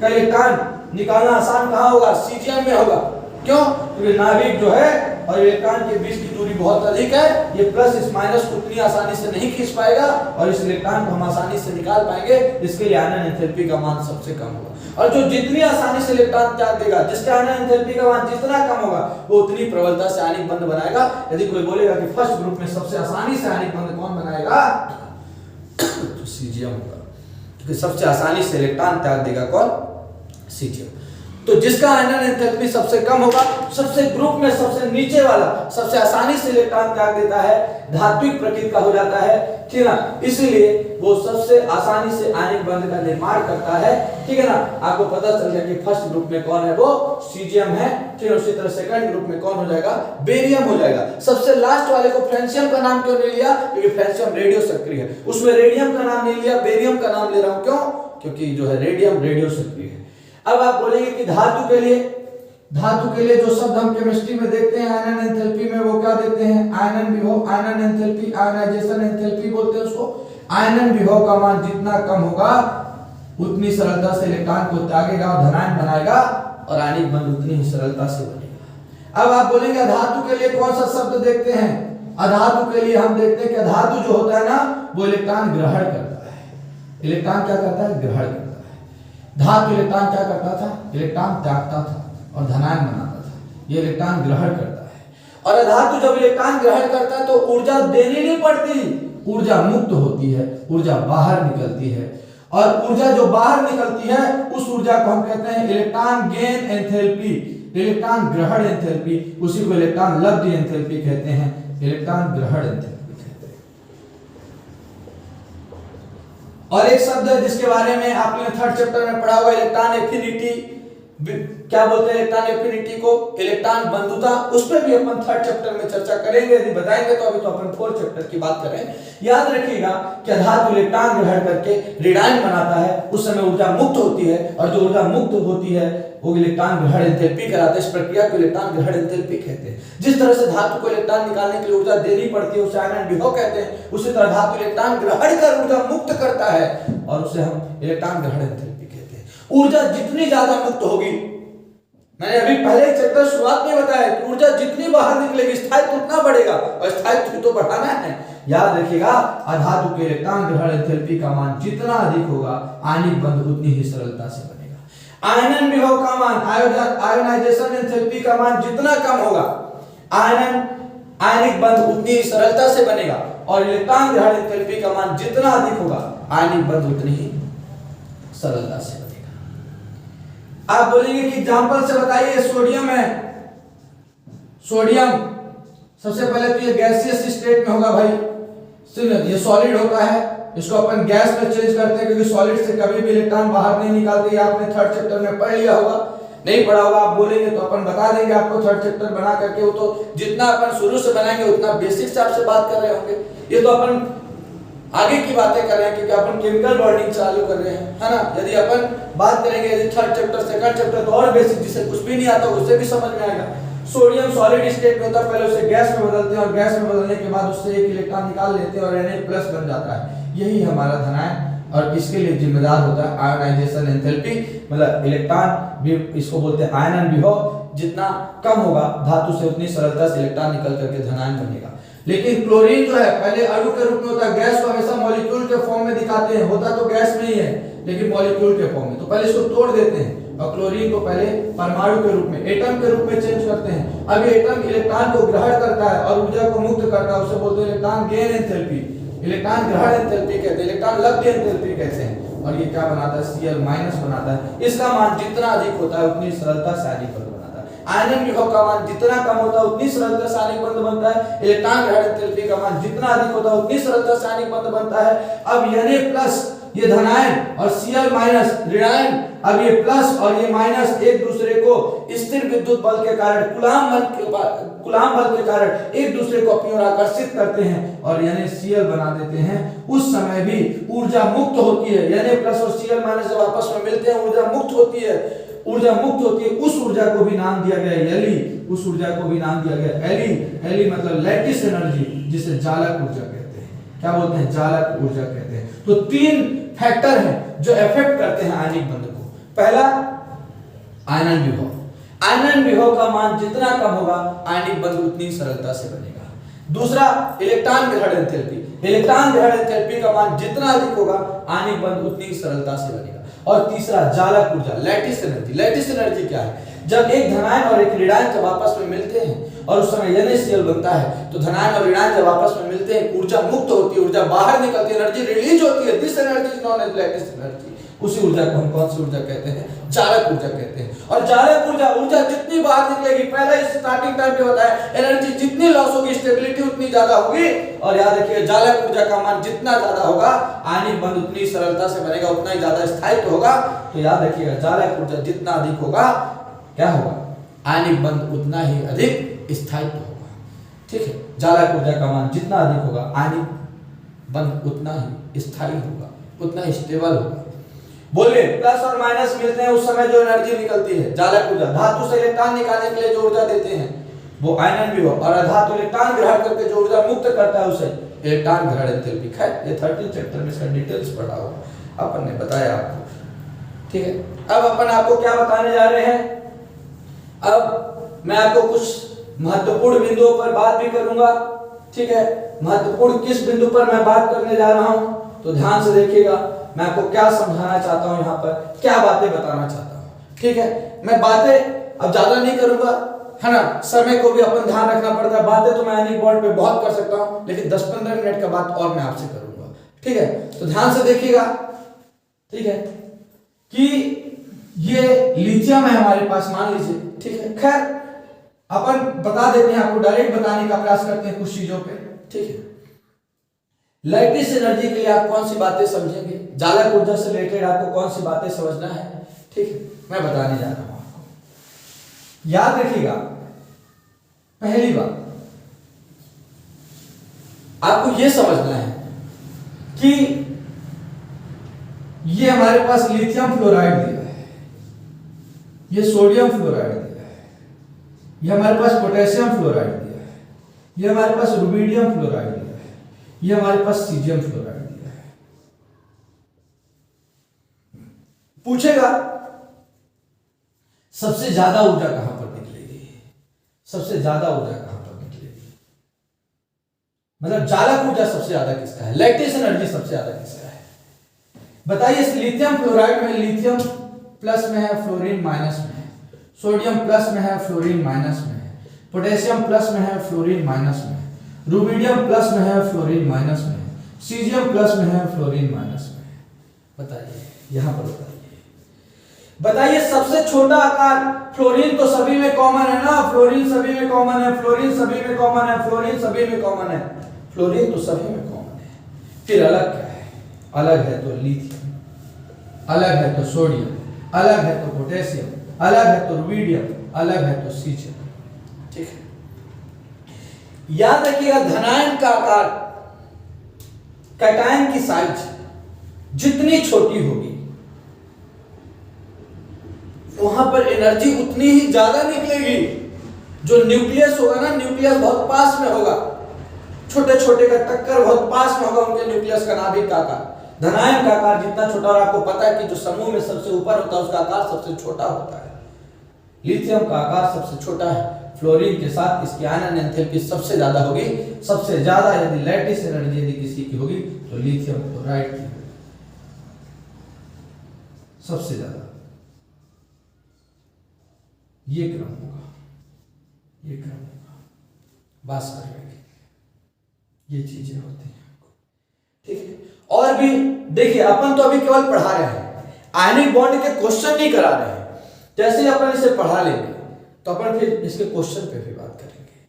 का इलेक्ट्रॉन निकालना आसान कहाँ होगा? सीजियम में होगा। क्यों? क्योंकि नाभिक जो है और इलेक्ट्रॉन के बीच की दूरी बहुत अधिक है, ये प्लस इस माइनस को उतनी आसानी से नहीं खींच पाएगा और इस इलेक्ट्रॉन को हम आसानी से निकाल पाएंगे, इसके लिए आयनन एंथैल्पी का मान सबसे कम होगा। और जो जितनी आसानी से इलेक्ट्रॉन त्याग देगा, जिसके आयनन एंथैल्पी का मान जितना कम होगा, वो उतनी प्रबलता से आयनिक बंध बनाएगा। यदि कोई बोलेगा कि फर्स्ट ग्रुप में सबसे आसानी से आयनिक बंध कौन बनाएगा, तो सीजियम होगा, क्योंकि सबसे आसानी से इलेक्ट्रॉन त्याग देगा कौन? सीजियम। तो जिसका आयनन एंथैल्पी सबसे कम होगा, सबसे ग्रुप में सबसे नीचे वाला सबसे आसानी से इलेक्ट्रॉन त्याग देता है, धात्विक प्रकृति का हो जाता है, ठीक है ना, इसलिए वो सबसे आसानी से आयनिक बंध का निर्माण करता है, ठीक है ना। आपको पता चल गया कि फर्स्ट ग्रुप में कौन है, वो सीजियम है, ठीक है। उसी तरह सेकंड ग्रुप में कौन हो जाएगा? बेरियम हो जाएगा। सबसे लास्ट वाले को फ्रेंशियम का नाम क्यों नहीं लिया? क्योंकि फ्रेंशियम रेडियो सक्रिय है, उसमें रेडियम का नाम नहीं लिया, बेरियम का नाम ले रहा हूं। क्यों? क्योंकि जो है रेडियम रेडियो सक्रिय है। अब आप बोलेंगे कि धातु के लिए जो शब्द हम केमिस्ट्री में देखते हैं आयनन एंथैल्पी में, वो क्या देखते हैं? आयनन विभव, आयनन एंथैल्पी, आयनाइजेशन एंथैल्पी बोलते हैं उसको। आयनन विभव का मान जितना कम होगा, उतनी सरलता से इलेक्ट्रॉन को त्यागेगा और धनायन बनाएगा और आयनिक बंध उतनी ही सरलता से बनेगा। अब आप बोलेंगे धातु के लिए कौन सा शब्द देखते हैं? अधातु के लिए हम देखते हैं कि अधातु जो होता है ना, वो इलेक्ट्रॉन ग्रहण करता है। इलेक्ट्रॉन क्या करता है? ग्रहण करता है। धातु इलेक्ट्रॉन क्या करता था? इलेक्ट्रॉन त्यागता था और धनायन बनाता था। ये इलेक्ट्रॉन ग्रहण करता है। और अधातु जब इलेक्ट्रॉन ग्रहण करता है तो ऊर्जा देनी नहीं पड़ती, ऊर्जा मुक्त होती है, ऊर्जा बाहर निकलती है। और ऊर्जा जो बाहर निकलती है उस ऊर्जा को हम कहते हैं इलेक्ट्रॉन गेन एंथैल्पी, इलेक्ट्रॉन ग्रहण एंथैल्पी, उसी को इलेक्ट्रॉन लब्ध एंथैल्पी कहते हैं, इलेक्ट्रॉन ग्रहण एंथैल्पी। और एक शब्द है जिसके बारे में आपने थर्ड चैप्टर में पढ़ा होगा, इलेक्ट्रॉन एफिनिटी। क्या बोलते हैं इलेक्ट्रॉन एफिनिटी को? इलेक्ट्रॉन बंधुता। उस पर भी अपन थर्ड चैप्टर में चर्चा करेंगे, यदि बताएंगे तो। अभी तो अपन फोर्थ चैप्टर की बात कर रहे हैं। याद रखिएगा कि धातु इलेक्ट्रॉन ग्रहण करके रेडायन बनाता है, उस समय ऊर्जा मुक्त होती है, और जो ऊर्जा मुक्त होती है वो इलेक्ट्रॉन ग्रहण एंथैल्पी कहलाता है। इस प्रक्रिया को इलेक्ट्रॉन ग्रहण एंथैल्पी कहते हैं। जिस तरह से धातु को इलेक्ट्रॉन निकालने के लिए ऊर्जा देनी पड़ती है, उसे आयनन विभव कहते हैं। उसी तरह धातु इलेक्ट्रॉन ग्रहण कर ऊर्जा मुक्त करता है और उसे हम इलेक्ट्रॉन ग्रहण एंथैल्पी कहते हैं। ऊर्जा जितनी ज्यादा मुक्त होगी, मैंने अभी पहले चैप्टर शुरुआत में बताया कि ऊर्जा जितनी बाहर निकलेगी, स्थायित्व उतना बढ़ेगा, और स्थायित्व तो बढ़ाना है। याद रखिएगा, अधातु के इलेक्ट्रॉन ग्रहण एंथैल्पी का मान जितना अधिक होगा, आयनिक बंध उतनी ही सरलता से बनेगा। आयनन विभव का मान, आयोनाइजेशन एंथैल्पी का मान जितना कम होगा, आयनिक बंध उतनी ही सरलता से बनेगा। और इलेक्ट्रॉन ग्रहण एंथैल्पी का मान जितना अधिक होगा, आयनिक बंध उतनी ही सरलता से बनेगा। आप बोलेंगे कि एग्जांपल से बताइए, सोडियम है। सोडियम सबसे पहले तो ये गैसियस स्टेट में होगा भाई, ये सॉलिड होता है, इसको अपन गैस में चेंज करते हैं, क्योंकि सॉलिड से कभी भी इलेक्ट्रॉन बाहर नहीं निकालते। ये आपने थर्ड चैप्टर में पढ़ लिया होगा, नहीं पढ़ा होगा आप बोलेंगे तो अपन बता देंगे आपको थर्ड चैप्टर बना करके। वो तो जितना अपन शुरू से बनाएंगे उतना बेसिक से आपसे बात कर रहे होंगे। ये तो अपन आगे की बातें कर रहे हैं, क्योंकि अपन केमिकल बॉन्डिंग चालू कर रहे हैं, है ना। यदि अपन बात करेंगे यदि थर्ड चैप्टर सेकंड चैप्टर, तो और बेसिक जिसे कुछ भी नहीं आता उससे भी समझ में आएगा। सोडियम सॉलिड स्टेट में होता है, पहले उसे गैस में बदलते हैं और गैस में बदलने के बाद उससे एक इलेक्ट्रॉन निकाल लेते हैं और Na+ बन जाता है। यही हमारा धनायन, और इसके लिए जिम्मेदार होता है आयोनाइजेशन एंथैल्पी, मतलब इलेक्ट्रॉन भी इसको बोलते हैं आयनन विभव। जितना कम होगा धातु से, उतनी सरलता से इलेक्ट्रॉन निकल करके धनायन बनेगा। लेकिन क्लोरीन जो है पहले अणु के रूप में होता है, गैस को हमेशा मॉलिक्यूल के फॉर्म में दिखाते हैं, होता तो गैस में ही है लेकिन मॉलिक्यूल के फॉर्म में। तो पहले इसको तोड़ देते हैं और क्लोरीन को पहले परमाणु के रूप में, एटम के रूप में चेंज करते हैं। अब एटम इलेक्ट्रॉन को ग्रहण करता है और ऊर्जा को मुक्त करता है, उसे बोलते हैं इलेक्ट्रॉन गेन एंथैल्पी, इलेक्ट्रॉन ग्रहण एंथैल्पी कहते हैं, इलेक्ट्रॉन लब्ध एंथैल्पी कहते हैं। और ये क्या बनाता है? Cl- बनाता है। इसका मान जितना अधिक होता है उतनी सरलता से आयनिक बंध बनाता है। आयनन विभव का मान जितना कम होता है उतनी सरलता से आयनिक बंध बनता है। इलेक्ट्रॉन ग्रहण एंथैल्पी का मान जितना अधिक होता है उतनी सरलता से आयनिक बंध बनता है। अब Na+ ये धनायन और Cl माइनस ऋणायन, अब ये प्लस और ये माइनस एक दूसरे को स्थिर विद्युत बल के कारण कूलाम बल के कारण एक दूसरे को अपनी ओर आकर्षित करते हैं और यानी Cl बना देते हैं। उस समय भी ऊर्जा मुक्त होती है, यानी प्लस और Cl माइनस जब आपस में मिलते हैं ऊर्जा मुक्त होती है। उस ऊर्जा को भी नाम दिया गया एली, उस ऊर्जा को भी नाम दिया गया एली। एली मतलब लैटिस एनर्जी, जिसे जालक ऊर्जा कहते हैं। क्या बोलते हैं? जालक ऊर्जा कहते हैं। तो 3 फैक्टर हैं जो इफेक्ट करते हैं आयनिक बंध को। पहला, आयनन विभव। आयनन विभव का मान जितना कम होगा आयनिक बंध उतनी सरलता से बनेगा। दूसरा, इलेक्ट्रॉन ग्रहण एंथैल्पी। इलेक्ट्रॉन ग्रहण एंथैल्पी का मान जितना अधिक होगा आयनिक बंध उतनी सरलता से बनेगा। और तीसरा, जालक ऊर्जा, लैटिस एनर्जी। लैटिस एनर्जी क्या है? जब एक धनायन और एक ऋणायन जब आपस में मिलते हैं और उस समय NaCl बनता है, तो धनायन और ऋणायन जब आपस में मिलते हैं ऊर्जा मुक्त होती है, ऊर्जा बाहर निकलती है, एनर्जी रिलीज होती है। This energy is known as lattice energy. उसी ऊर्जा को हम कौन सी ऊर्जा कहते हैं? जालक ऊर्जा कहते हैं। और जालक ऊर्जा जितनी बाहर निकलेगी, पहले स्टार्टिंग टाइम पे होता है, एनर्जी जितनी लॉस होगी स्टेबिलिटी उतनी ज्यादा होगी। और याद रखिए, जालक ऊर्जा का मान जितना ज्यादा होगा आयनिक बंध उतनी सरलता से बनेगा, उतना ही ज्यादा स्थायित्व होगा। तो याद रखिएगा, जालक ऊर्जा जितना अधिक होगा क्या होगा? आयनिक बंध उतना ही अधिक स्थायित्व होगा। ठीक है, जालक ऊर्जा का मान जितना अधिक होगा आयनिक बंध उतना ही स्थायी होगा, उतना ही स्टेबल होगा। बोलिए, प्लस और माइनस मिलते हैं उस समय जो एनर्जी निकलती है, जालक ऊर्जा। धातु से इलेक्ट्रॉन निकालने के लिए जो ऊर्जा देते हैं वो आयनन विभव, और अधातु इलेक्ट्रॉन ग्रहण करके जो ऊर्जा मुक्त करता है उसे इलेक्ट्रॉन ग्रहण एंथैल्पी। खैर, ये 13 चैप्टर में इसका डिटेल्स पढ़ा होगा, अपन ने बताया आपको। ठीक है, अब अपन आपको क्या बताने जा रहे हैं? अब मैं आपको कुछ महत्वपूर्ण बिंदुओं पर बात भी करूंगा। ठीक है, महत्वपूर्ण किस बिंदु पर मैं बात करने जा रहा हूं, तो ध्यान से देखिएगा। मैं आपको क्या समझाना चाहता हूं, यहाँ पर क्या बातें बताना चाहता हूं। ठीक है, मैं बातें अब ज्यादा नहीं करूंगा, है ना, समय को भी अपन ध्यान रखना पड़ता है। बातें तो मैं आयनिक बॉन्ड पे बहुत कर सकता हूं, लेकिन 10-15 मिनट का बात और मैं आपसे करूंगा। ठीक है, तो ध्यान से देखिएगा। ठीक है, कि ये लिथियम है हमारे पास, मान लीजिए। ठीक है, खैर अपन बता देते हैं, आपको डायरेक्ट बताने का प्रयास करते हैं कुछ चीजों पे। ठीक है, लैटिस एनर्जी के लिए आप कौन सी बातें समझेंगे, जालक ऊर्जा से रिलेटेड आपको कौन सी बातें समझना है, ठीक है, मैं बताने जा रहा हूं आपको। याद रखिएगा, पहली बात आपको यह समझना है कि ये हमारे पास लिथियम फ्लोराइड दिया है, ये सोडियम फ्लोराइड दिया है, ये हमारे पास पोटेशियम फ्लोराइड दिया है, ये हमारे पास रुबिडियम फ्लोराइड दिया है, ये हमारे पास सीजियम फ्लोराइड दिया है। पूछेगा सबसे ज्यादा ऊर्जा कहां पर निकलेगी, सबसे ज्यादा ऊर्जा कहां पर निकलेगी, मतलब जालक ऊर्जा सबसे ज्यादा किसका है, लैटिस एनर्जी सबसे ज्यादा किसका है, बताइए। इस लिथियम फ्लोराइड में लिथियम प्लस में है, फ्लोरीन माइनस में है, सोडियम प्लस में है, फ्लोरीन माइनस में है, पोटेशियम प्लस में है, फ्लोरीन माइनस में है, रुबिडियम प्लस में है, फ्लोरीन माइनस में है, सीजियम प्लस में है, फ्लोरीन माइनस में है। बताइए, यहां पर बताइए सबसे छोटा आकार, फ्लोरीन तो सभी में कॉमन है ना, फ्लोरीन सभी में कॉमन है, फ्लोरीन सभी में कॉमन है, फ्लोरीन सभी में कॉमन है, फ्लोरीन तो सभी में कॉमन है। फिर अलग क्या है, अलग है तो लिथियम, अलग है तो सोडियम, अलग है तो पोटेशियम, अलग है तो रुबिडियम, अलग है तो सीजियम। ठीक है, याद रखिएगा, धनायन का आकार, कैटायन की साइज जितनी छोटी होगी वहां पर एनर्जी उतनी ही ज्यादा निकलेगी। जो न्यूक्लियस होगा ना, न्यूक्लियस बहुत पास में होगा, छोटे छोटे का टक्कर बहुत पास में होगा उनके न्यूक्लियस का, नाभिक का आकार। धनायन का आकार जितना छोटा, और आपको पता है कि जो समूह में सबसे ऊपर होता है उसका आकार सबसे छोटा होता है। लिथियम का आकार सबसे छोटा है, फ्लोरीन के साथ इसकी आयनन एंथैल्पी सबसे ज्यादा होगी। सबसे ज्यादा यदि लैटिस एनर्जी यदि किसी की होगी तो लिथियम फ्लोराइड की होगी सबसे ज्यादा। ये क्रम होगा, ये क्रम होगा, बस कर लेंगे, ये चीजें होती हैं। ठीक है, और भी देखिए, अपन तो अभी केवल पढ़ा रहे हैं, आयनिक बॉन्ड के क्वेश्चन नहीं करा रहे हैं। जैसे ही अपन इसे पढ़ा लेंगे तो अपन फिर इसके क्वेश्चन पे भी बात करेंगे।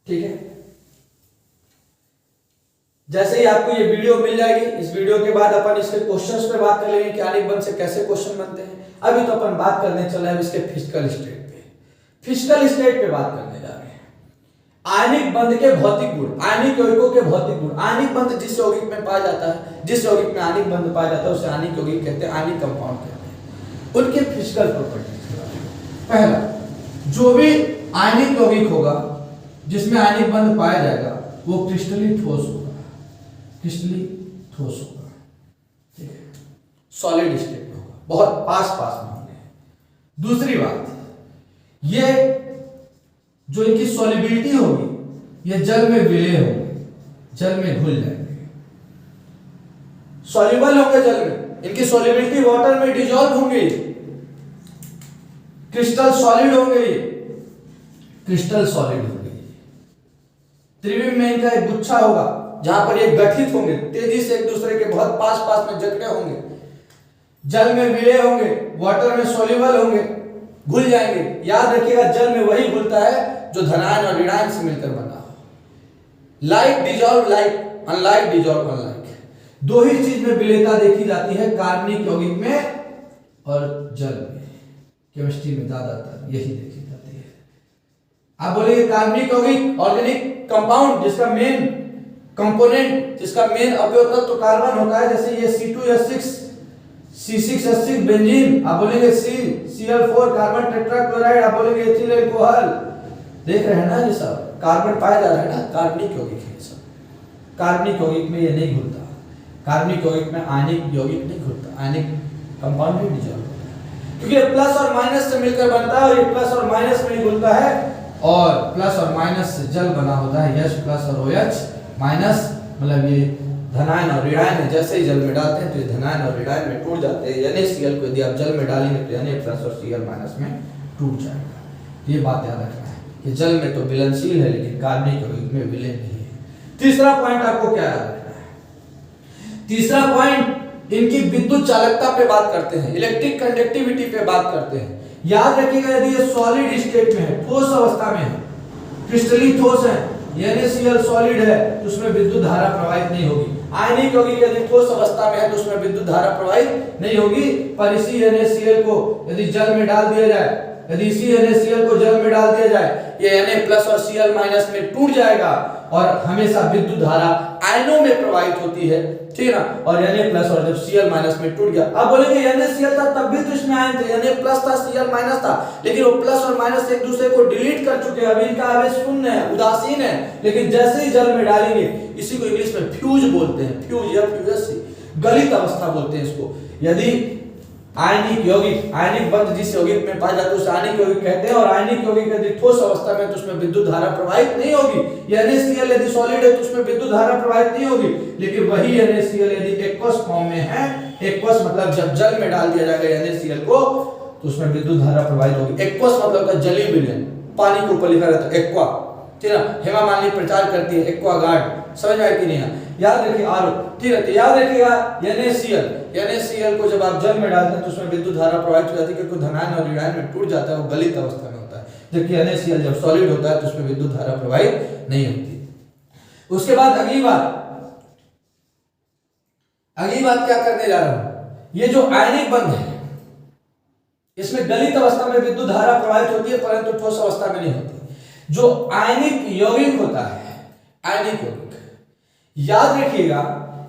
ठीक है, जैसे ही आपको ये वीडियो मिल जाएगी, इस वीडियो के बाद अपन इसके क्वेश्चंस पे बात कर लेंगे कि आनिक बंध से कैसे क्वेश्चन बनते हैं। अभी तो अपन बात करने चल रहे हैं इसके फिजिकल स्टेट पे, फिजिकल स्टेट पे बात करने जा रहे हैं। आयनिक बंध के भौतिक गुण, आयनिक यौगिकों के भौतिक गुण। आयनिक बंध जिस यौगिक में पाया जाता है, जिस यौगिक में आयनिक बंध पाया जाता है उसे आयनिक यौगिक कहते हैं, आयनिक कंपाउंड कहते हैं। उनके फिजिकल प्रॉपर्टीज। पहला, जो भी आयनिक यौगिक होगा जिसमें आयनिक बंध पाया जाएगा वो क्रिस्टली ठोस होगा, क्रिस्टली ठोस होगा, ठीक है, सॉलिड स्टेट में होगा, बहुत पास में होंगे। दूसरी बात, ये जो इनकी सॉलिबिलिटी होगी ये जल में विलय होंगे, जल में घुल जाएंगे, सॉल्युबल होंगे जल में, इनकी सॉलिबिलिटी वाटर में डिसॉल्व होंगे, क्रिस्टल सॉलिड होंगे, क्रिस्टल सॉलिड होंगे। त्रिविम में इनका एक गुच्छा होगा जहां पर ये गठित होंगे, तेजी से एक दूसरे के बहुत पास में जकड़े होंगे, जल में विलय होंगे, वाटर में सॉल्युबल होंगे, घुल जाएंगे। याद रखिएगा जल में वही घुलता है जो धनायन और ऋणायन से मिलकर बना हो। Like dissolve like, unlike dissolve unlike. दो ही चीज में विलयता देखी जाती है, कार्बनिक यौगिक में और जल में। केमिस्ट्री में ज्यादातर यही देखी जाती है। आप बोलेंगे कार्बनिक यौगिक ऑर्गेनिक कंपाउंड जिसका मेन कंपोनेंट, जिसका मेन अवयव तत्व कार्बन होता है, जैसे ये C2H6 C6H6 बेंजीन, आप बोलेंगे Cl4 कार्बन टेट्राक्लोराइड, आप बोलेंगे एथिल अल्कोहल। देख रहे हैं ना ये सब कार्बन पाया जा रहा है ना, कार्बनिक यौगिक है सब। कार्बनिक यौगिक में ये नहीं घुलता, कार्बनिक यौगिक में आयनिक यौगिक नहीं घुलता, आयनिक कंपाउंड भी डिसॉल्व होता है, क्योंकि ये प्लस और माइनस से मिलकर बनता है और ये प्लस और माइनस में घुलता है, और प्लस और माइनस से जल बना होता है, H प्लस और OH माइनस, मतलब ये धनायन और ऋणायन है, जैसे ही जल में डालते हैं तो ये धनायन और ऋणायन में टूट जाते हैं। NaCl को यदि आप जल में डालेंगे तो Na प्लस और Cl माइनस में टूट जाएगा। ये बात याद रखना है कि जल में तो विलयनशील है लेकिन कार्बनिक यौगिक में विलय नहीं है। तीसरा पॉइंट आपको क्या याद रखना है? तीसरा पॉइंट इनकी विद्युत चालकता पे बात करते हैं, इलेक्ट्रिक कंडक्टिविटी पे बात करते हैं। याद रखिएगा यदि ये सॉलिड स्टेट में है, ठोस अवस्था में है, क्रिस्टली ठोस है, NaCl सॉलिड है तो उसमें विद्युत धारा प्रवाहित नहीं होगी। आयनिक यौगिक यदि ठोस अवस्था में है तो उसमें विद्युत धारा प्रवाहित नहीं होगी। पर इसी NaCl को यदि जल में डाल दिया जाए, यदि इसी NaCl को जल में डाल दिया जाए, ये Na प्लस और Cl माइनस में टूट जाएगा और हमेशा विद्युत धारा आयनों में प्रवाहित होती है, ठीक है ना। और Na प्लस और जब Cl माइनस में टूट गया, अब बोलेंगे NaCl था तब भी तो इसमें आयन थे, Na प्लस था Cl माइनस था, लेकिन वो प्लस और माइनस एक दूसरे को डिलीट कर चुके हैं, अभी इनका आवेश शून्य है, उदासीन है। लेकिन जैसे ही जल में डालेंगे, इसी को इंग्लिश में फ्यूज बोलते हैं, फ्यूज या फ्यूजस, गलित अवस्था बोलते हैं इसको। यदि आयनिक यौगिक, आयनिक बंध जिस यौगिक में पाया जाता है उसे आयनिक यौगिक कहते हैं, और आयनिक यौगिक यदि ठोस अवस्था में तो उसमें विद्युत धारा प्रवाहित नहीं होगी। NaCl यदि सॉलिड है तो उसमें विद्युत धारा प्रवाहित नहीं होगी, लेकिन वही NaCl यदि एक्वस फॉर्म में है, एक्वस मतलब जब जल में डाल दिया जाएगा NaCl को तो उसमें विद्युत धारा प्रवाहित होगी। एक्वस मतलब का जलीय विलयन, पानी के ऊपर लिखा रहता है एक्वा, ठीक है ना। हेमा मालिनी प्रचार करती है एक्वागार्ड, समझ में आया कि नहीं? याद रखिए आर, ठीक है। तो याद रखिएगा NaCl को जब आप जल में डालते हैं तो उसमें विद्युत धारा प्रवाहित हो जाती है, क्योंकि धनायन और ऋणायन में टूट जाता है, वो गलित अवस्था में होता है। जबकि NaCl जब सॉलिड होता है तो उसमें विद्युत धारा प्रवाहित नहीं होती। उसके बाद अगली बात क्या करने जा रहा हूं, ये जो आयनिक बंध है इसमें गलित अवस्था में विद्युत धारा प्रवाहित होती है, परंतु ठोस अवस्था में नहीं होती। जो आयनिक यौगिक होता है, आयनिक यौगिक, याद रखिएगा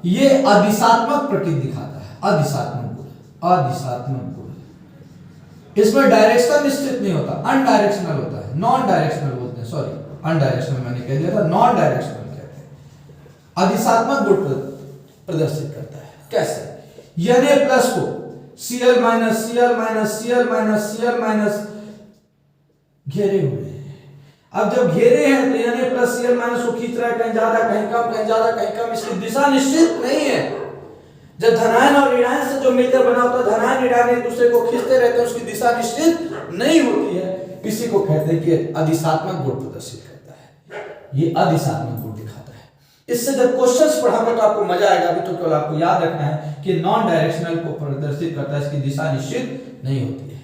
ये अदिशात्मक प्रकृति दिखाता है, अदिशात्मक गुण, अदिशात्मक गुण। इसमें डायरेक्शन निश्चित नहीं होता, अनडायरेक्शनल होता है, नॉन डायरेक्शनल बोलते हैं, सॉरी अनडायरेक्शनल मैंने कह दिया था, नॉन डायरेक्शनल कहते हैं। अदिशात्मक गुण प्रदर्शित करता है। कैसे? Na प्लस को Cl minus Cl minus Cl minus Cl minus घेरे हुए हैं। अब जब घेरे हैं तो Na प्लस Cl माइनस को खींच रहा है, कहीं ज्यादा कहीं कम, कहीं ज्यादा कहीं कम, इसकी दिशा निश्चित नहीं है। जब धनायन और ऋणायन से जो मिलकर बना होता है, धनायन ऋणायन एक दूसरे को खींचते रहते हैं, उसकी दिशा निश्चित नहीं होती है। इसी को कहते हैं कि अदिशात्मक गुण प्रदर्शित करता है, ये अदिशात्मक गुण दिखाता है। इससे जब क्वेश्चंस पढ़ाऊंगा तो आपको मजा आएगा। अभी तो केवल आपको याद रखना है कि नॉन डायरेक्शनल को प्रदर्शित करता है, इसकी दिशा निश्चित नहीं होती है।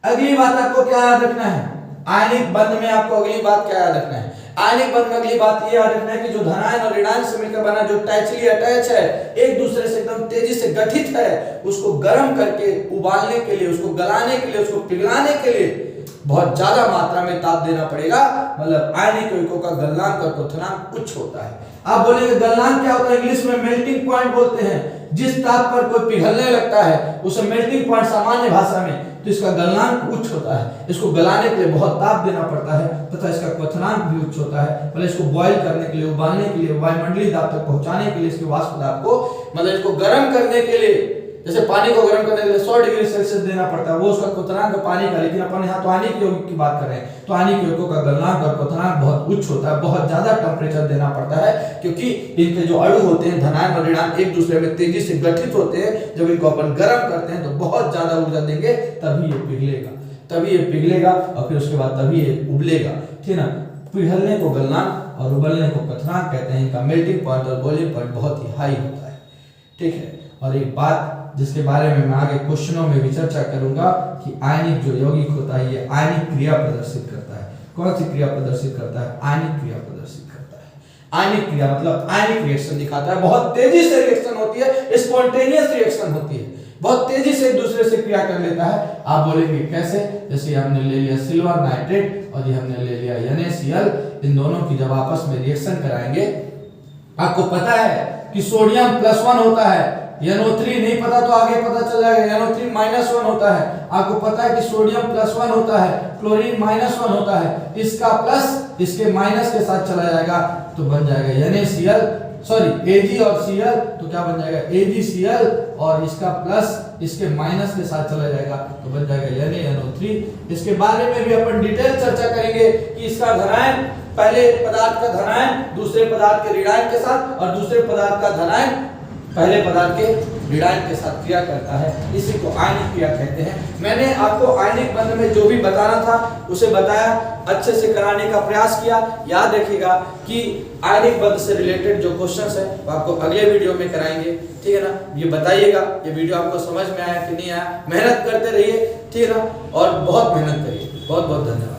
अगली बात आपको क्या याद रखना है, आयनिक बंध में आपको अगली बात क्या याद रखना है, आयनिक बंध में अगली बात ये याद रखना है कि जो धनायन और ऋणायन से मिलकर बना जो टैचली अटैच है, एक दूसरे से एकदम तेजी से गठित है, उसको गर्म करके उबालने के लिए, उसको गलाने के लिए, उसको पिघलाने के लिए बहुत ज्यादा मात्रा में ताप देना पड़ेगा। मतलब आयनिक यौगिकों का गलनांक और क्वथनांक उच्च होता है। आप बोलेंगे गलनांक क्या होता है? इंग्लिश में मेल्टिंग पॉइंट बोलते हैं। जिस ताप पर कोई पिघलने लगता है उसे मेल्टिंग पॉइंट सामान्य भाषा में, तो इसका गलनांक उच्च होता है। इसको गलाने के लिए बहुत ताप देना पड़ता है तथा इसका क्वथनांक भी उच्च होता है। मतलब इसको बॉईल करने के लिए, उबालने के लिए, वायुमंडलीय दाब तक पहुंचाने के लिए, इसके वाष्प दाब को मतलब इसको गर्म करने के लिए, जैसे पानी को गर्म करने के लिए 100 डिग्री सेल्सियस देना पड़ता है, वो उसका क्वथनांक पानी का। लेकिन अपन यहाँ तो आयनिक यौगिक की बात कर रहे हैं, तो आयनिक यौगिकों का गलनांक और क्वथनांक बहुत उच्च होता है, बहुत ज्यादा टेम्परेचर देना पड़ता है, क्योंकि इनके जो अणु होते हैं धनायन और ऋणायन एक दूसरे में तेजी से गठित होते हैं। जब इनको अपन गर्म करते हैं तो बहुत ज्यादा ऊर्जा देंगे, तभी ये पिघलेगा और फिर उसके बाद तभी ये उबलेगा। ठीक है ना? पिघलने को गलनांक और उबलने को क्वथनांक कहते हैं। इनका मेल्टिंग पॉइंट और बॉइलिंग पॉइंट बहुत ही हाई होता है। ठीक है। और एक बात जिसके बारे में मैं आगे क्वेश्चनों में भी चर्चा करूंगा कि आयनिक जो यौगिक होता है ये आयनिक क्रिया प्रदर्शित करता है। कौन सी क्रिया प्रदर्शित करता है? आयनिक क्रिया प्रदर्शित करता है। आयनिक क्रिया मतलब आयनिक रिएक्शन दिखाता है। बहुत तेजी से रिएक्शन होती है, स्पॉन्टेनियस रिएक्शन होती है, बहुत तेजी से एक दूसरे से क्रिया कर लेता है। आप बोलेंगे कैसे? जैसे हमने ले लिया सिल्वर नाइट्रेट और ये हमने ले लिया NaCl, इन दोनों की जब आपस में रिएक्शन कराएंगे, आपको पता है कि सोडियम +1 होता है, NO3 नहीं पता तो आगे पता चल जाएगा, NO3 -1 होता है। आपको पता है कि सोडियम +1 होता है, क्लोरीन -1 होता है, इसका प्लस इसके माइनस के साथ चला जाएगा तो बन जाएगा NaCl, सॉरी Ag और Cl, तो क्या बन जाएगा AgCl, और इसका प्लस इसके माइनस के साथ चला जाएगा तो बन जाएगा NaNO3। इसके बारे में भी अपन डिटेल चर्चा करेंगे कि इसका धनायन, पहले पदार्थ का धनायन दूसरे पदार्थ के ऋणायन के साथ और दूसरे पदार्थ का धनायन पहले पदार्थ के ऋणायन के साथ क्रिया करता है, इसी को आयनिक क्रिया कहते हैं। मैंने आपको आयनिक बंध में जो भी बताना था उसे बताया, अच्छे से कराने का प्रयास किया। याद रखिएगा कि आयनिक बंध से रिलेटेड जो क्वेश्चंस है वो आपको अगले वीडियो में कराएंगे। ठीक है ना? ये बताइएगा ये वीडियो आपको समझ में आया कि नहीं आया। मेहनत करते रहिए, ठीक है ना? और बहुत मेहनत करिए। बहुत बहुत धन्यवाद।